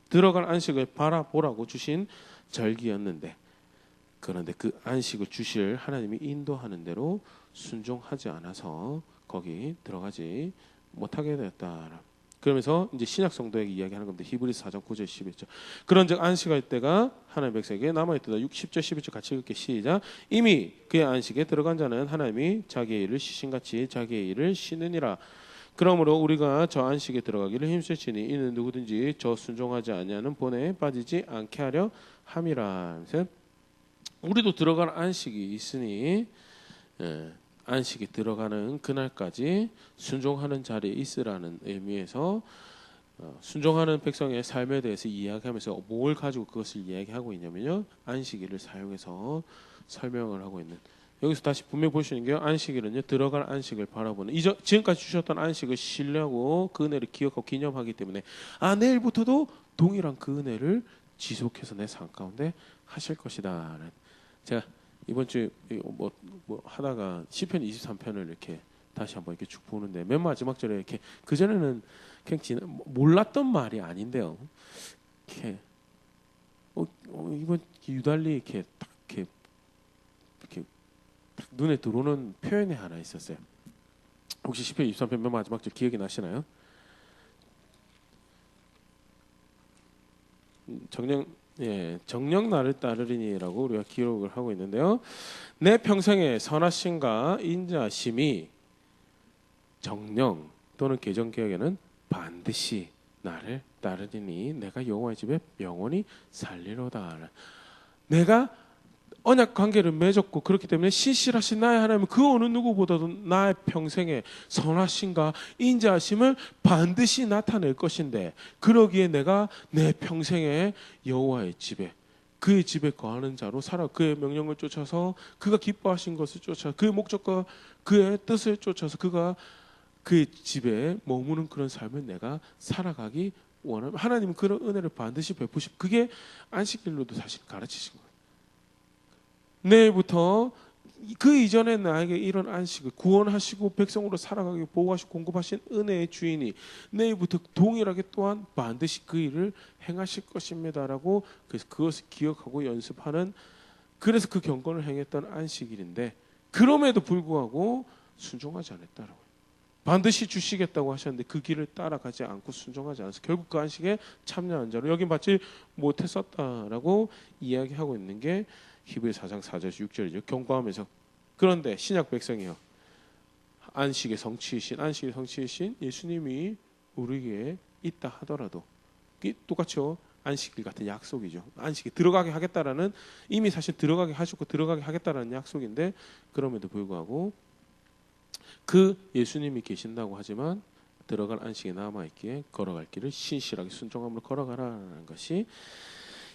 들어갈 안식을 바라보라고 주신 절기였는데 그런데 그 안식을 주실 하나님이 인도하는 대로 순종하지 않아서 거기 들어가지 못하게 되었다. 그러면서 이제 신약 성도에게 이야기하는 겁니다. 히브리서 4장 9절 11절. 그런즉 안식할 때가 하나님의 백성에게 남아있다. 10절 11절 같이 읽게 시작. 이미 그의 안식에 들어간 자는 하나님이 자기의 일을 쉬신같이 자기의 일을 쉬느니라. 그러므로 우리가 저 안식에 들어가기를 힘쓸지니 이는 누구든지 저 순종하지 아니하는 본에 빠지지 않게 하려 함이라. 우리도 들어갈 안식이 있으니 안식이 들어가는 그날까지 순종하는 자리에 있으라는 의미에서 순종하는 백성의 삶에 대해서 이야기하면서 뭘 가지고 그것을 이야기하고 있냐면요. 안식일을 사용해서 설명을 하고 있는. 여기서 다시 분명히 볼 수 있는 게 안식일은요. 들어갈 안식을 바라보는 지금까지 주셨던 안식을 신뢰하고 그 은혜를 기억하고 기념하기 때문에 내일부터도 동일한 그 은혜를 지속해서 내 삶 가운데 하실 것이다. 제가 이번 주에 뭐 하다가 시편 23편을 이렇게 다시 한번 이렇게 쭉 보는데 맨 마지막 절에 이렇게 그 전에는 그냥 몰랐던 말이 아닌데요. 이렇게 이번 유달리 이렇게 딱 눈에 들어오는 표현이 하나 있었어요. 혹시 시편 23편 맨 마지막 절 기억이 나시나요? 정녕 나를 따르리니라고 우리가 기록을 하고 있는데요. 내 평생에 선하심과 인자심이 정녕 또는 개정개혁에는 반드시 나를 따르리니 내가 여호와의 집에 영원히 살리로다. 내가 언약 관계를 맺었고 그렇기 때문에 신실하신 나의 하나님은 그 어느 누구보다도 나의 평생에 선하심과 인자하심을 반드시 나타낼 것인데 그러기에 내가 내 평생에 여호와의 집에 그의 집에 거하는 자로 살아 그의 명령을 쫓아서 그가 기뻐하신 것을 쫓아 그의 목적과 그의 뜻을 쫓아서 그가 그의 집에 머무는 그런 삶을 내가 살아가기 원하면 하나님은 그런 은혜를 반드시 베푸시고 그게 안식일로도 사실 가르치신 거예요. 내일부터 그 이전에 나에게 이런 안식을 구원하시고 백성으로 살아가게 보호하시고 공급하신 은혜의 주인이 내일부터 동일하게 또한 반드시 그 일을 행하실 것입니다라고 그래서 그것을 기억하고 연습하는 그래서 그 경건을 행했던 안식일인데 그럼에도 불구하고 순종하지 않았다라고요. 반드시 주시겠다고 하셨는데 그 길을 따라가지 않고 순종하지 않아서 결국 그 안식에 참여한 자로 여긴 받지 못했었다라고 이야기하고 있는 게 히브리 4장 4절 6절이죠. 경고하면서 그런데 신약 백성이요. 안식의 성취이신 예수님이 우리에게 있다 하더라도 똑같죠. 안식일 같은 약속이죠. 안식에 들어가게 하겠다라는 이미 사실 들어가게 하셨고 들어가게 하겠다라는 약속인데 그럼에도 불구하고 그 예수님이 계신다고 하지만 들어갈 안식에 남아있기에 걸어갈 길을 신실하게 순종함으로 걸어가라는 것이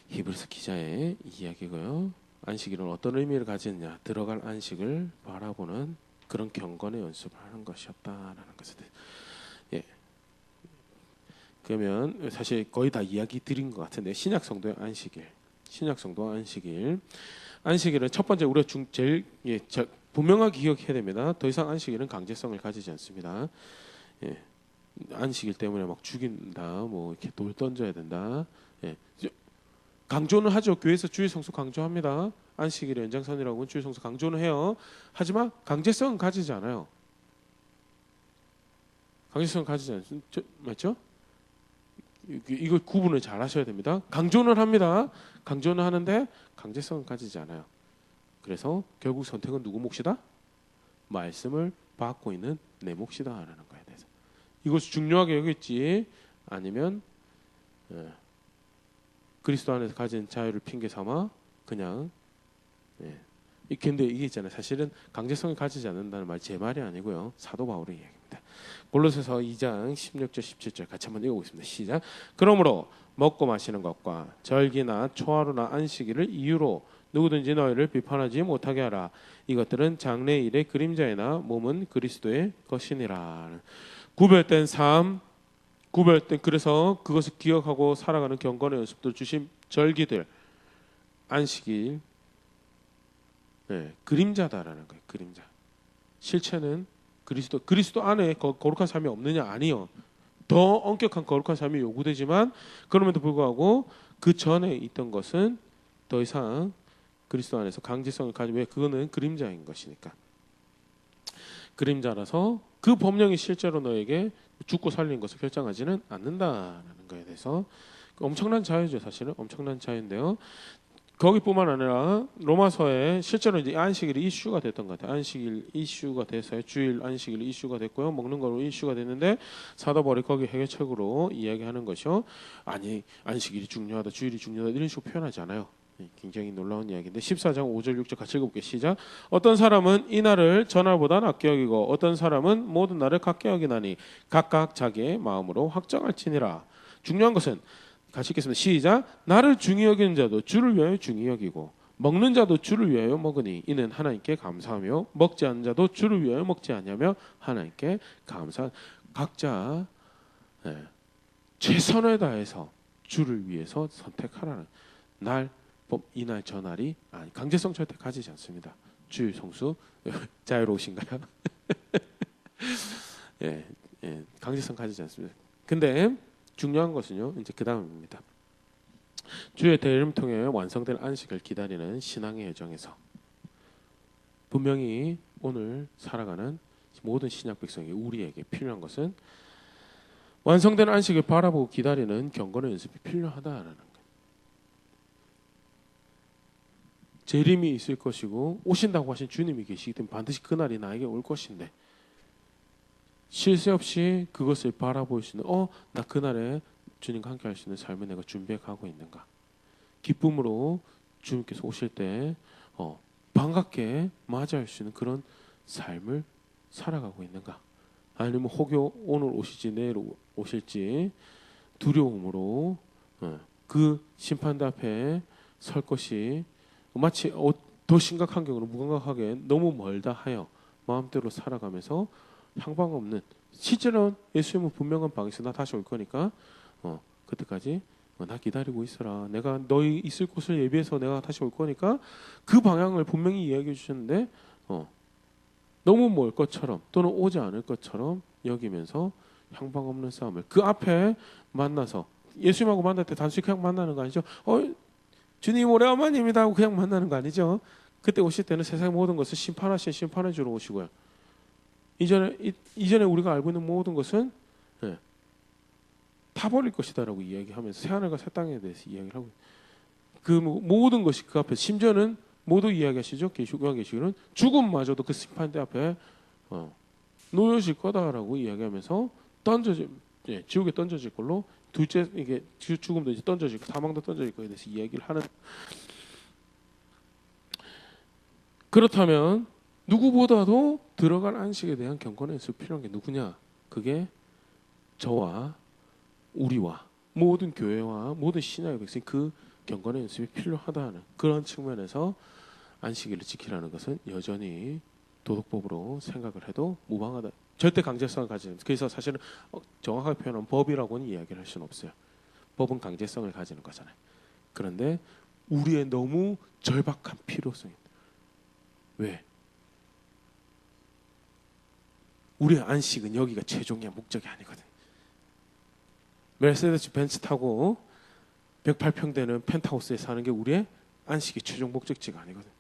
히브리서 기자의 이야기고요. 안식일은 어떤 의미를 가지느냐 들어갈 안식을 바라보는 그런 경건의 연습을 하는 것이었다라는 것을 그러면 사실 거의 다 이야기 드린 것 같은데 신약 성도의 안식일 안식일은 첫 번째 우리가 제일 분명하게 기억해야 됩니다. 더 이상 안식일은 강제성을 가지지 않습니다. 안식일 때문에 막 죽인다 뭐 이렇게 돌 던져야 된다 강조는 하죠. 교회에서 주일 성수 강조합니다. 안식일의 연장선이라고는 주일 성수 강조는 해요. 하지만 강제성은 가지지 않아요. 강제성은 가지지 않죠. 맞죠? 이걸 구분을 잘 하셔야 됩니다. 강조는 합니다. 강조는 하는데 강제성은 가지지 않아요. 그래서 결국 선택은 누구 몫이다? 말씀을 받고 있는 내 몫이다라는 거에 대해서 이것을 중요하게 여겼지 아니면 그리스도 안에서 가진 자유를 핑계 삼아 그냥 근데 이게 있잖아요. 사실은 강제성을 가지지 않는다는 말 제 말이 아니고요. 사도 바울의 이야기입니다. 골로새서 2장 16절 17절 같이 한번 읽어보겠습니다. 시작. 그러므로 먹고 마시는 것과 절기나 초하루나 안식일을 이유로 누구든지 너희를 비판하지 못하게 하라. 이것들은 장래일의 그림자이나 몸은 그리스도의 것이니라. 구별된 삶, 구별된 그래서 그것을 기억하고 살아가는 경건의 연습들 주신 절기들, 안식일, 그림자다라는 거예요. 그림자. 실체는 그리스도 안에 거룩한 삶이 없느냐 아니요. 더 엄격한 거룩한 삶이 요구되지만 그럼에도 불구하고 그 전에 있던 것은 더 이상 그리스도 안에서 강제성을 가지고 왜 그거는 그림자인 것이니까. 그림자라서 그 법령이 실제로 너에게 죽고 살린 것을 결정하지는 않는다라는 거에 대해서 엄청난 자유죠. 사실은 엄청난 자유인데요. 거기뿐만 아니라 로마서에 실제로 이제 안식일이 이슈가 됐던 것 같아요. 안식일 이슈가 돼서 주일 안식일 이슈가 됐고요. 먹는 거로 이슈가 됐는데 사도 바울이 거기 해결책으로 이야기하는 것이요. 아니 안식일이 중요하다, 주일이 중요하다 이런 식으로 표현하지 않아요. 굉장히 놀라운 이야기인데 14장 5절 6절 같이 읽어볼게요. 시작. 어떤 사람은 이 날을 전날보다 낮게 여기고 어떤 사람은 모든 날을 같게 여기나니 각각 자기의 마음으로 확정할지니라. 중요한 것은 같이 읽겠습니다. 시작. 나를 중히 여기는 자도 주를 위하여 중히 여기고 먹는 자도 주를 위하여 먹으니 이는 하나님께 감사하며 먹지 않는 자도 주를 위하여 먹지 않냐며 하나님께 감사. 각자 최선을 다해서 주를 위해서 선택하라는 날, 이날 저날이 아니 강제성 절대 가지지 않습니다. 주일 성수 자유로우신가요? 강제성 가지지 않습니다. 근데 중요한 것은요. 이제 그 다음입니다. 주의 대를 통해 완성될 안식을 기다리는 신앙의 여정에서 분명히 오늘 살아가는 모든 신약 백성이 우리에게 필요한 것은 완성된 안식을 바라보고 기다리는 경건의 연습이 필요하다라는 거예요. 재림이 있을 것이고 오신다고 하신 주님이 계시기 때문에 반드시 그날이 나에게 올 것인데 쉴 새 없이 그것을 바라볼 수 있는 나 그날에 주님과 함께 할 수 있는 삶을 내가 준비해 가고 있는가. 기쁨으로 주님께서 오실 때 반갑게 맞이할 수 있는 그런 삶을 살아가고 있는가. 아니면 혹여 오늘 오실지 내일 오실지 두려움으로 그 심판대 앞에 설 것이 마치 더 심각한 경우는 무감각하게 너무 멀다 하여 마음대로 살아가면서 향방 없는 실제로는 예수님은 분명한 방에서 나 다시 올 거니까 그때까지 나 기다리고 있어라. 내가 너희 있을 곳을 예비해서 내가 다시 올 거니까 그 방향을 분명히 이야기해 주셨는데 너무 멀 것처럼 또는 오지 않을 것처럼 여기면서 향방 없는 싸움을 그 앞에 만나서 예수님하고 만날 때 단순히 그냥 만나는 거 아니죠. 주님 오래간만입니다 하고 그냥 만나는 거 아니죠. 그때 오실 때는 세상의 모든 것을 심판하신 심판해 주러 오시고요. 이전에 우리가 알고 있는 모든 것은 타버릴 것이다라고 이야기하면서 새하늘과 새 땅에 대해서 이야기를 하고 그 모든 것이 그 앞에 심지어는 모두 이야기하시죠. 요한계시록은 죽음마저도 그 심판대 앞에 놓여질 거다라고 이야기하면서 지옥에 던져질 걸로 둘째 이게 죽음도 이제 던져질 거, 사망도 던져질 거에 대해서 이야기를 하는. 그렇다면 누구보다도 들어갈 안식에 대한 경건의 연습이 필요한 게 누구냐? 그게 저와 우리와 모든 교회와 모든 신약의 백성이 그 경건의 연습이 필요하다는 그런 측면에서 안식일을 지키라는 것은 여전히 도덕법으로 생각을 해도 무방하다. 절대 강제성을 가지는. 그래서 사실은 정확하게 표현하면 법이라고는 이야기를 할 수는 없어요. 법은 강제성을 가지는 거잖아요. 그런데 우리의 너무 절박한 필요성입니다. 왜? 우리의 안식은 여기가 최종의 목적이 아니거든. 메르세데스 벤츠 타고 108평 되는 펜트하우스에 사는 게 우리의 안식의 최종 목적지가 아니거든.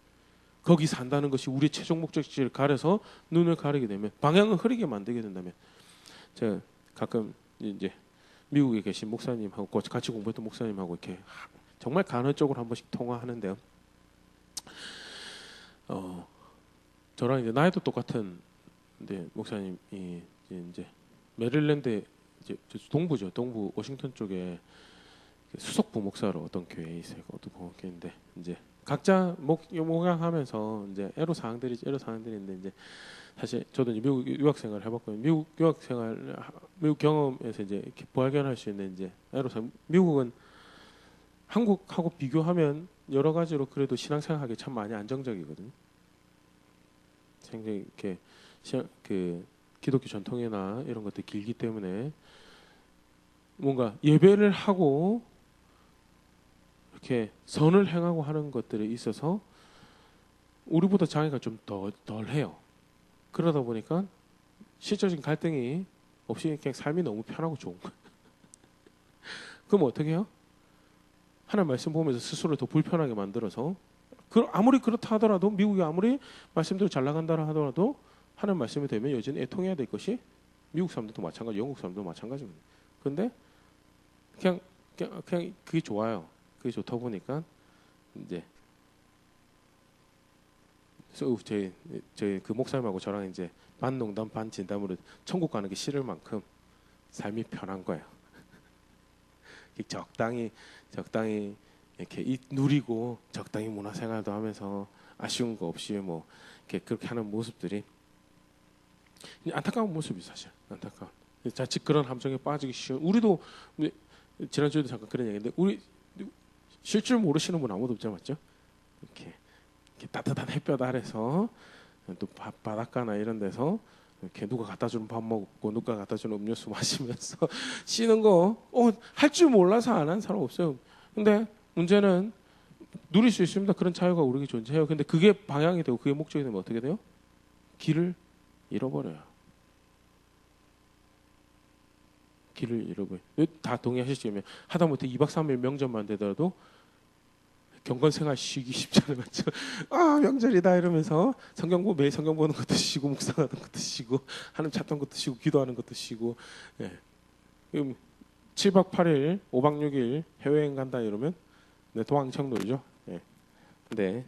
거기 산다는 것이 우리의 최종 목적지를 가려서 눈을 가리게 되면 방향을 흐리게 만들게 된다면 제가 가끔 이제 미국에 계신 목사님하고 같이 공부했던 목사님하고 이렇게 정말 간헐적으로 한 번씩 통화하는데요. 저랑 이제 나이도 똑같은 목사님이 이제 메릴랜드 이제 동부죠. 동부 워싱턴 쪽에 수석 부목사로 어떤 교회에 있어요. 어떤 부목교인데 이제 각자 목양하면서 이제 애로 사항들이 있는데 이제 사실 저도 이제 미국 유학 생활을 해봤고요. 미국 유학 생활, 미국 경험에서 이제 이렇게 발견할 수 있는 이제 애로사항. 미국은 한국하고 비교하면 여러 가지로 그래도 신앙생활하기 참 많이 안정적이거든요. 굉장히 이렇게 그 기독교 전통이나 이런 것들 길기 때문에 뭔가 예배를 하고 이렇게 선을 행하고 하는 것들에 있어서 우리보다 장애가 좀 덜해요. 그러다 보니까 실질적인 갈등이 없이 그냥 삶이 너무 편하고 좋은 거예요. 그럼 어떻게 해요? 하나님 말씀 보면서 스스로를 더 불편하게 만들어서 아무리 그렇다 하더라도 미국이 아무리 말씀대로 잘 나간다 하더라도 하나님 말씀이 되면 여전히 애통해야 될 것이 미국 사람들도 마찬가지, 영국 사람들도 마찬가지입니다. 그런데 그냥 그게 좋아요. 그게 좋다 보니까 이제 저희 그 목사님하고 저랑 이제 반 농담 반 진담으로 천국 가는 게 싫을 만큼 삶이 편한 거예요. 적당히 이렇게 누리고 적당히 문화생활도 하면서 아쉬운 거 없이 뭐 이렇게 그렇게 하는 모습들이 안타까운 모습이 사실 안타까운. 자칫 그런 함정에 빠지기 쉬운. 우리도 지난주에도 잠깐 그런 얘기인데 우리 쉴 줄 모르시는 분 아무도 없죠, 맞죠? 이렇게 따뜻한 햇볕 아래서 또 바닷가나 이런 데서 이렇게 누가 갖다 주는 밥 먹고 누가 갖다 주는 음료수 마시면서 쉬는 거 할 줄 몰라서 안 하는 사람 없어요. 근데 문제는 누릴 수 있습니다. 그런 자유가 우리에게 존재해요. 근데 그게 방향이 되고 그게 목적이 되면 어떻게 돼요? 길을 잃어버려요. 길을 잃어버려요. 다 동의하시겠지만 하다못해 2박 3일 명절만 되더라도 경건생활 쉬기 쉽잖아요. 맞죠? 아 명절이다 이러면서 매일 성경 보는 것도 쉬고 묵상하는 것도 쉬고 하나님 찾던 것도 쉬고 기도하는 것도 쉬고 7박 8일 5박 6일 해외여행 간다 이러면 도망청 놀이죠. 근데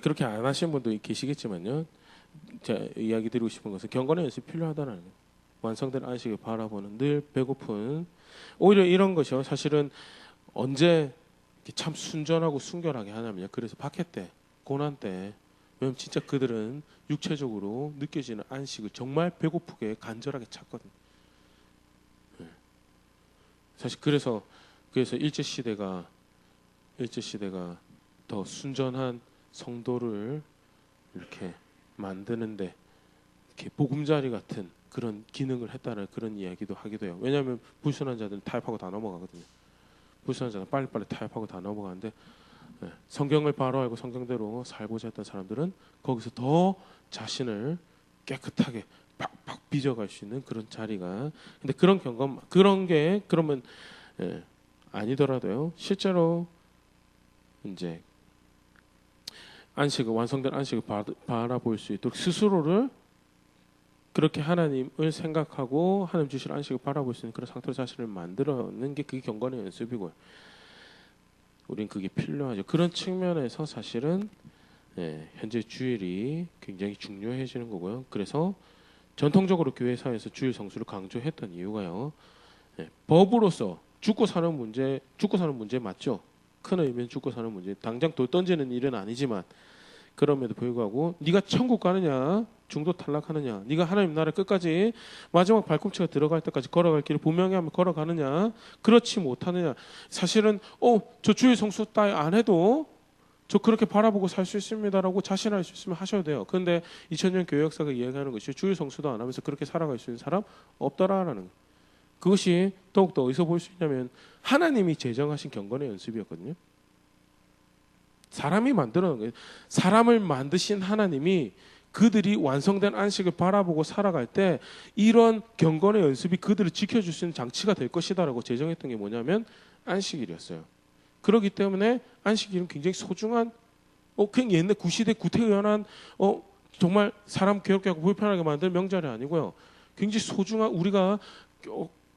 그렇게 안 하시는 분도 계시겠지만요. 제가 이야기 드리고 싶은 것은 경건의 연습이 필요하다는 거예요. 완성된 안식을 바라보는 늘 배고픈 오히려 이런 것이요. 사실은 언제 참 순전하고 순결하게 하냐면요. 그래서 박해 때, 고난 때, 왜냐면 진짜 그들은 육체적으로 느껴지는 안식을 정말 배고프게 간절하게 찾거든요. 사실 그래서 일제 시대가 더 순전한 성도를 이렇게 만드는데 이렇게 보금자리 같은 그런 기능을 했다는 그런 이야기도 하기도 해요. 왜냐하면 불순한 자들은 타협하고 다 넘어가거든요. 불순한 자는 빨리빨리 타협하고 다 넘어가는데 성경을 바로 알고 성경대로 살고자 했던 사람들은 거기서 더 자신을 깨끗하게 팍팍 빚어갈 수 있는 그런 자리가. 근데 그런 게 그러면 아니더라도요. 실제로 이제 완성된 안식을 바라볼 수 있도록 스스로를 그렇게 하나님을 생각하고 하나님 주실 안식을 바라볼 수 있는 그런 상태로 자신을 만들어내는 게 그게 경건의 연습이고요. 우린 그게 필요하죠. 그런 측면에서 사실은 현재 주일이 굉장히 중요해지는 거고요. 그래서 전통적으로 교회사에서 주일 성수를 강조했던 이유가요. 법으로서 죽고 사는 문제 맞죠? 큰 의미는 죽고 사는 문제. 당장 돌 던지는 일은 아니지만 그럼에도 불구하고 네가 천국 가느냐 중도 탈락하느냐, 네가 하나님 나라 끝까지 마지막 발꿈치가 들어갈 때까지 걸어갈 길을 분명히 하면 걸어가느냐, 그렇지 못하느냐. 사실은 저 주일 성수 따위 안 해도 저 그렇게 바라보고 살 수 있습니다라고 자신할 수 있으면 하셔도 돼요. 그런데 2000년 교회 역사가 이야기하는 것이 주일 성수도 안 하면서 그렇게 살아갈 수 있는 사람 없더라라는, 그것이 더욱더 어디서 볼 수 있냐면 하나님이 제정하신 경건의 연습이었거든요. 사람이 만들어 놓은 거예요. 사람을 만드신 하나님이 그들이 완성된 안식을 바라보고 살아갈 때 이런 경건의 연습이 그들을 지켜줄 수 있는 장치가 될 것이다라고 제정했던 게 뭐냐면 안식일이었어요. 그렇기 때문에 안식일은 굉장히 소중한, 그냥 옛날 구시대 구태의연한 정말 사람 괴롭게 하고 불편하게 만든 명절이 아니고요. 굉장히 소중한, 우리가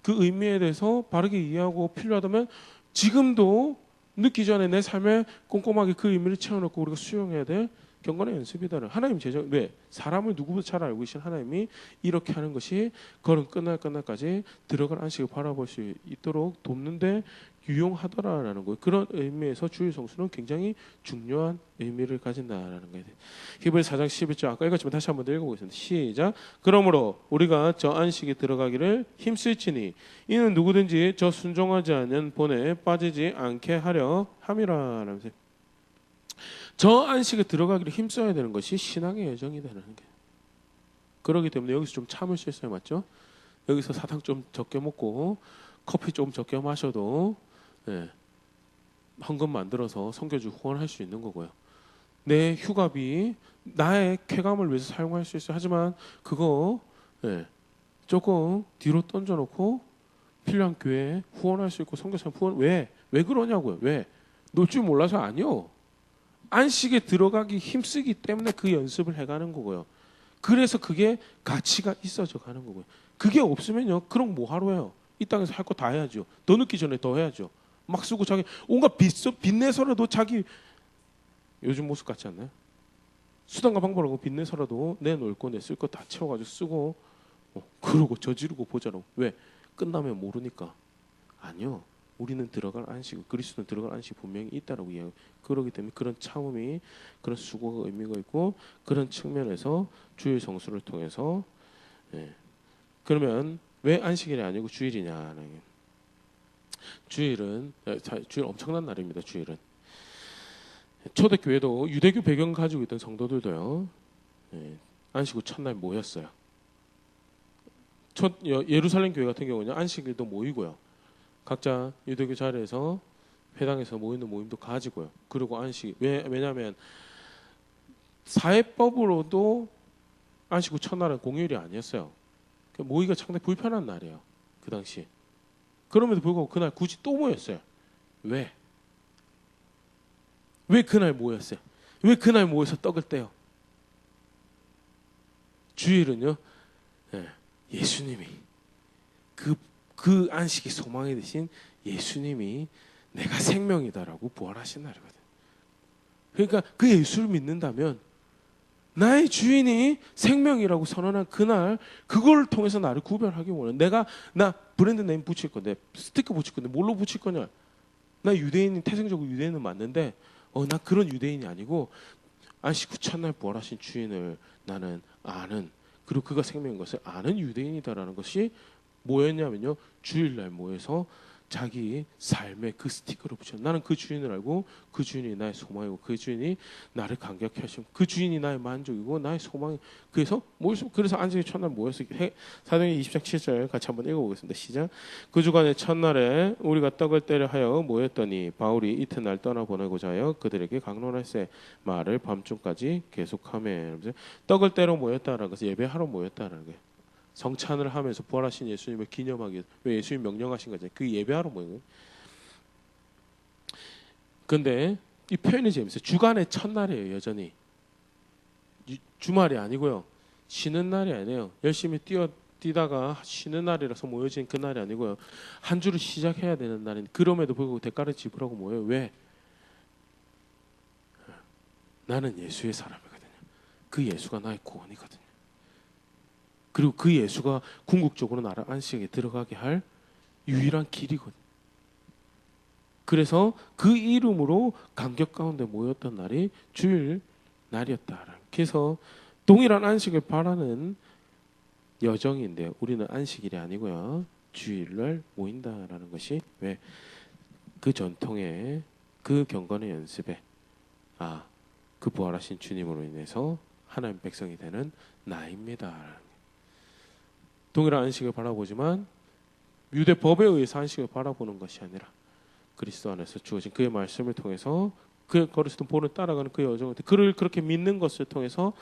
그 의미에 대해서 바르게 이해하고 필요하다면 지금도 늦기 전에 내 삶에 꼼꼼하게 그 의미를 채워넣고 우리가 수용해야 될 경건의 연습이다. 하나님 제정, 왜? 사람을 누구보다 잘 알고 계신 하나님이 이렇게 하는 것이 걸음 끝날까지 들어갈 안식을 바라볼 수 있도록 돕는데 유용하더라라는 거예요. 그런 의미에서 주일 성수는 굉장히 중요한 의미를 가진다라는 거예요. 히브리 4장 11절 아까 읽었지만 다시 한번 더 읽어보겠습니다. 시작. 그러므로 우리가 저 안식에 들어가기를 힘쓸지니 이는 누구든지 저 순종하지 않은 본에 빠지지 않게 하려 함이라. 저 안식에 들어가기를 힘써야 되는 것이 신앙의 여정이라는 게. 그렇기 때문에 여기서 좀 참을 수 있어요, 맞죠? 여기서 사탕 좀 적게 먹고 커피 좀 적게 마셔도 헌금 만들어서 선교주 후원할 수 있는 거고요. 내 휴가비 나의 쾌감을 위해서 사용할 수 있어요. 하지만 그거 조금 뒤로 던져놓고 필요한 교회에 후원할 수 있고 선교사님 후원 왜 그러냐고요. 왜? 놀 줄 몰라서 아니요. 안식에 들어가기 힘쓰기 때문에 그 연습을 해가는 거고요. 그래서 그게 가치가 있어져 가는 거고요. 그게 없으면요. 그럼 뭐 하러 해요? 이 땅에서 할 거 다 해야죠. 더 늦기 전에 더 해야죠. 막 쓰고 자기 온갖 빚내서라도 자기 요즘 모습 같지 않나요? 수단과 방법을 하고 빚내서라도 내놓을 거 내 쓸 거 다 채워가지고 쓰고 그러고 저지르고 보자고. 왜? 끝나면 모르니까. 아니요. 우리는 들어갈 안식, 그리스도는 들어갈 안식 분명히 있다라고 이야기해요. 그렇기 때문에 그런 참음이 그런 수고가 의미가 있고 그런 측면에서 주일 성수를 통해서 그러면 왜 안식일이 아니고 주일이냐? 주일 엄청난 날입니다. 주일은 초대교회도 유대교 배경 가지고 있던 성도들도요. 안식 후 첫날 모였어요. 예루살렘 교회 같은 경우는 안식일도 모이고요. 각자 유대교 자리에서 회당에서 모이는 모임도 가지고요. 그리고 안식 왜냐하면 사회법으로도 안식 후 첫날은 공휴일이 아니었어요. 모이기가 상당히 불편한 날이에요. 그 당시. 그럼에도 불구하고 그날 굳이 또 모였어요. 왜? 왜 그날 모였어요? 왜 그날 모여서 떡을 떼요? 주일은요. 예수님이 그 안식이 소망이 되신 예수님이 내가 생명이다라고 부활하신 날이거든. 그러니까 그 예수를 믿는다면 나의 주인이 생명이라고 선언한 그날 그걸 통해서 나를 구별하기 원해. 나 브랜드 네임 붙일 건데 스티커 붙일 건데 뭘로 붙일 거냐? 나 유대인이 태생적으로 유대인은 맞는데 나 그런 유대인이 아니고 안식 후 첫날 부활하신 주인을 나는 아는 그리고 그가 생명인 것을 아는 유대인이다라는 것이 뭐였냐면요. 주일날 모여서 자기 삶의 그 스티커를 붙여. 나는 그 주인을 알고 그 주인이 나의 소망이고 그 주인이 나를 감격해 하시고 그 주인이 나의 만족이고 나의 소망이. 그래서 안식일 첫날 모여서 사도행전 20장 7절 같이 한번 읽어보겠습니다. 시작. 그 주간의 첫날에 우리가 떡을 떼려 하여 모였더니 바울이 이튿날 떠나보내고자 하여 그들에게 강론할세 말을 밤중까지 계속하며. 떡을 떼러 모였다라는 것은 예배하러 모였다라는 거예요. 성찬을 하면서 부활하신 예수님을 기념하기 위해서. 왜? 예수님 명령하신 거잖아요. 그 예배하러 모인 거예요. 근데 이 표현이 재밌어요. 주간의 첫날이에요. 여전히 주말이 아니고요. 쉬는 날이 아니에요. 열심히 뛰다가 쉬는 날이라서 모여진 그 날이 아니고요. 한 주를 시작해야 되는 날인. 그럼에도 불구하고 대가를 지불하고 모여요. 왜? 나는 예수의 사람이거든요. 그 예수가 나의 구원이거든요. 그리고 그 예수가 궁극적으로 나를 안식에 들어가게 할 유일한 길이거든요. 그래서 그 이름으로 감격 가운데 모였던 날이 주일 날이었다. 그래서 동일한 안식을 바라는 여정인데요. 우리는 안식일이 아니고요. 주일날 모인다라는 것이 왜? 그 전통에 그 경건의 연습에 그 부활하신 주님으로 인해서 하나님 백성이 되는 나입니다. 동일한 안식을 바라보지만 유대 법에 의해서 안식을 바라보는 것이 아니라 그리스도 안에서 주어진 그의 말씀을 통해서 그 거리스도 본을 따라가는 그의 여정을 그를 그렇게 믿는 것을 통해서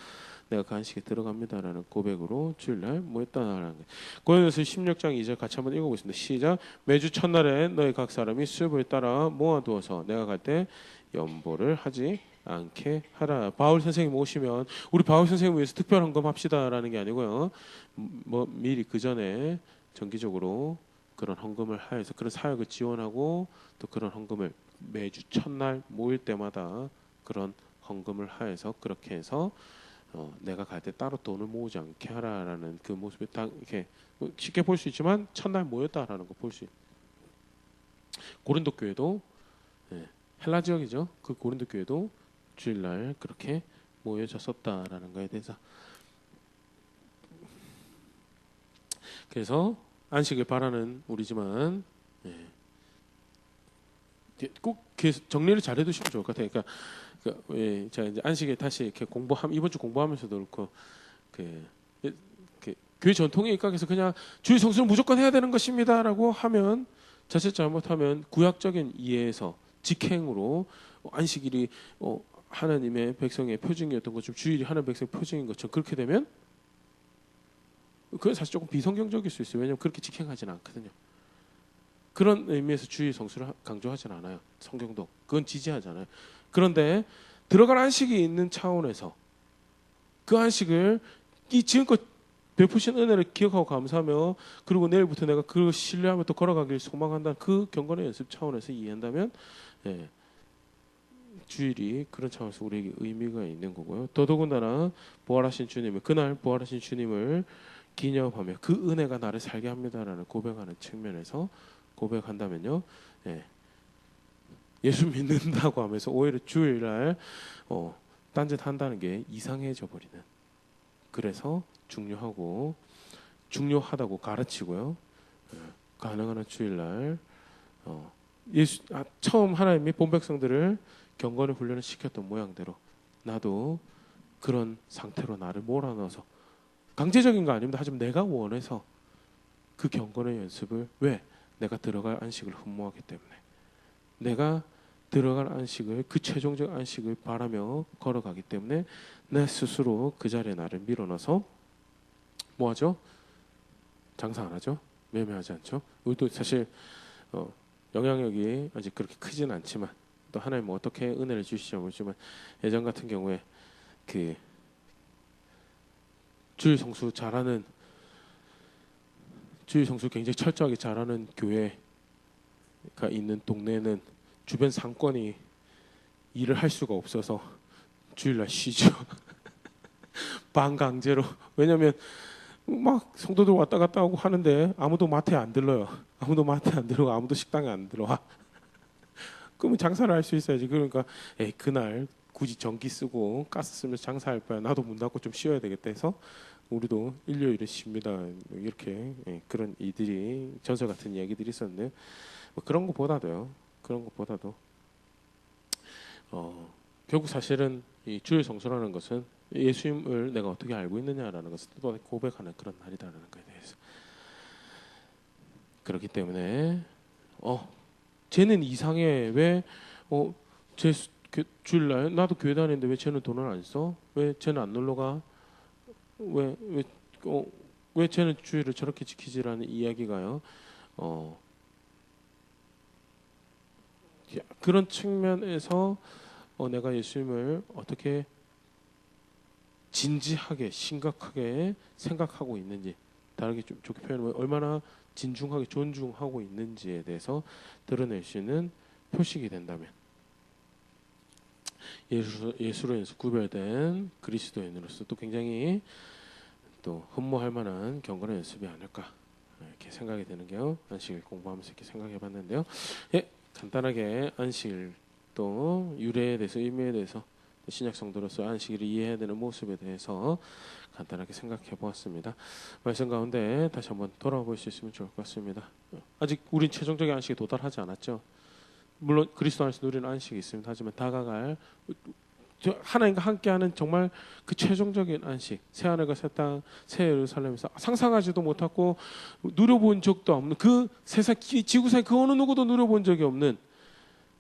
내가 그 안식에 들어갑니다라는 고백으로 주일날 모였다라는 거예요. 고린도서 16장 2절 같이 한번 읽어보겠습니다. 시작. 매주 첫날에 너희 각 사람이 수요일을 따라 모아두어서 내가 갈 때 연보를 하지 않게 하라. 바울 선생님 오시면 우리 바울 선생님 위해서 특별 헌금합시다라는 게 아니고요. 미리 그 전에 정기적으로 그런 헌금을 하여서 그런 사역을 지원하고 또 그런 헌금을 매주 첫날 모일 때마다 그런 헌금을 하여서 그렇게 해서 내가 갈 때 따로 돈을 모으지 않게 하라라는 그 모습이 딱 이렇게 쉽게 볼 수 있지만 첫날 모였다라는 거 볼 수 있어요. 고린도 교회도 헬라 지역이죠. 그 고린도 교회도 주일날 그렇게 모여졌었다라는 거에 대해서 그래서 안식을 바라는 우리지만 꼭 정리를 잘 해두시면 좋을 것 같아요. 그러니까 제가 이제 안식에 다시 이렇게 이번 주 공부하면서도 그렇고 교회 전통에 입각해서 그냥 주일 성수는 무조건 해야 되는 것입니다라고 하면 자칫 잘못하면 구약적인 이해에서 직행으로 안식일이 하나님의 백성의 표징이었던 것처럼 주일이 하나님의 백성의 표징인 것처럼 그렇게 되면 그건 사실 조금 비성경적일 수 있어요. 왜냐하면 그렇게 직행하지는 않거든요. 그런 의미에서 주일 성수를 강조하지는 않아요. 성경도 그건 지지하잖아요. 그런데 들어갈 안식이 있는 차원에서 그 안식을 이 지금껏 베푸신 은혜를 기억하고 감사하며 그리고 내일부터 내가 그 신뢰하며 또 걸어가길 소망한다는 그 경건의 연습 차원에서 이해한다면 주일이 그런 차원에서 우리에게 의미가 있는 거고요. 더더군다나 부활하신 주님을 그날 부활하신 주님을 기념하며 그 은혜가 나를 살게 합니다라는 고백하는 측면에서 고백한다면요. 예수 믿는다고 하면서 오히려 주일날 딴짓한다는 게 이상해져 버리는 그래서 중요하다고 가르치고요. 가능한 주일날 처음 하나님이 본 백성들을 경건의 훈련을 시켰던 모양대로 나도 그런 상태로 나를 몰아넣어서 강제적인 거 아닙니다. 하지만 내가 원해서 그 경건의 연습을 왜? 내가 들어갈 안식을 흠모하기 때문에 내가 들어갈 안식을 그 최종적 안식을 바라며 걸어가기 때문에 내 스스로 그 자리에 나를 밀어넣어서 뭐하죠? 장사 안 하죠? 매매하지 않죠? 우리도 사실 영향력이 아직 그렇게 크진 않지만 또 하나님 어떻게 은혜를 주시지 모르지만 예전 같은 경우에 그 주일 성수 굉장히 철저하게 잘하는 교회가 있는 동네는 주변 상권이 일을 할 수가 없어서 주일날 쉬죠. 반강제로. 왜냐하면 막 성도들 왔다 갔다 하고 하는데 아무도 마트에 안 들러요. 아무도 마트에 안 들어가. 아무도 식당에 안 들어와. 그러면 장사를 할 수 있어야지. 그러니까 그날 굳이 전기 쓰고 가스 쓰면서 장사할 바에 나도 문 닫고 좀 쉬어야 되겠다 해서 우리도 일요일에 쉽니다. 이렇게 그런 이들이 전설 같은 이야기들이 있었는데 뭐 그런 것보다도 결국 사실은 이 주일 성수라는 것은 예수님을 내가 어떻게 알고 있느냐라는 것을 또 고백하는 그런 날이다라는 것에 대해서 그렇기 때문에 쟤는 이상해 왜제 주일날 나도 교회 다니는데 왜 쟤는 돈을 안 써? 왜 쟤는 안 놀러 가? 왜 쟤는 주일을 저렇게 지키지라는 이야기가요. 그런 측면에서 내가 예수님을 어떻게 진지하게 심각하게 생각하고 있는지 다르게 좀 좋게 표현하면 얼마나 진중하게 존중하고 있는지에 대해서 드러낼 수 있는 표식이 된다면 예수로 인해서 구별된 그리스도인으로서 또 굉장히 또 흠모할 만한 경건의 연습이 아닐까 이렇게 생각이 되는 게요. 안식일 공부하면서 이렇게 생각해봤는데요. 간단하게 안식일 또 유래에 대해서 의미에 대해서 신약 성도로서 안식일을 이해해야 되는 모습에 대해서 간단하게 생각해 보았습니다. 말씀 가운데 다시 한번 돌아볼 수 있으면 좋을 것 같습니다. 아직 우린 최종적인 안식에 도달하지 않았죠. 물론 그리스도 안에서 누리는 안식이 있습니다. 하지만 다가갈 하나님과 함께하는 정말 그 최종적인 안식, 새하늘과 새 땅, 새 예루살렘에서 상상하지도 못하고 누려본 적도 없는 그 세상 지구상에 그 어느 누구도 누려본 적이 없는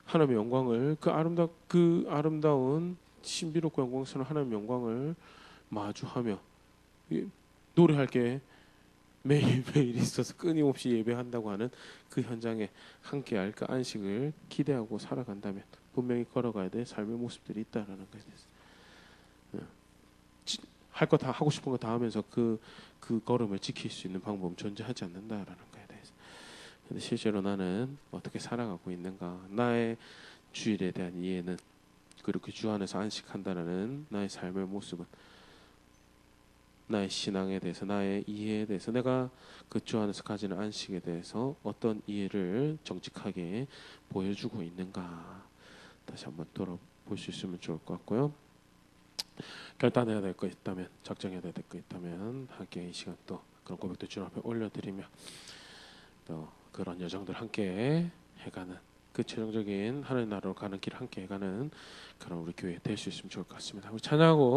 하나님의 영광을 그 아름다운 신비롭고 영광스러운 하나님의 영광을 마주하며 노래할 게 매일매일 있어서 끊임없이 예배한다고 하는 그 현장에 함께할 그 안식을 기대하고 살아간다면 분명히 걸어가야 될 삶의 모습들이 있다라는 것에 대해서 할 거 다 하고 싶은 거 다 하면서 그 걸음을 지킬 수 있는 방법은 존재하지 않는다라는 것에 대해서 근데 실제로 나는 어떻게 살아가고 있는가 나의 주일에 대한 이해는 그리고 주 안에서 안식한다라는 나의 삶의 모습은 나의 신앙에 대해서, 나의 이해에 대해서, 내가 그 주 안에서 가지는 안식에 대해서 어떤 이해를 정직하게 보여주고 있는가 다시 한번 돌아볼 수 있으면 좋을 것 같고요. 결단해야 될 거 있다면, 작정해야 될 거 있다면 함께 이 시간 또 그런 고백도 주님 앞에 올려드리며 또 그런 여정들 함께 해가는, 그 최종적인 하나님 나라로 가는 길 함께 해가는 그런 우리 교회 될 수 있으면 좋을 것 같습니다. 우리 찬양하고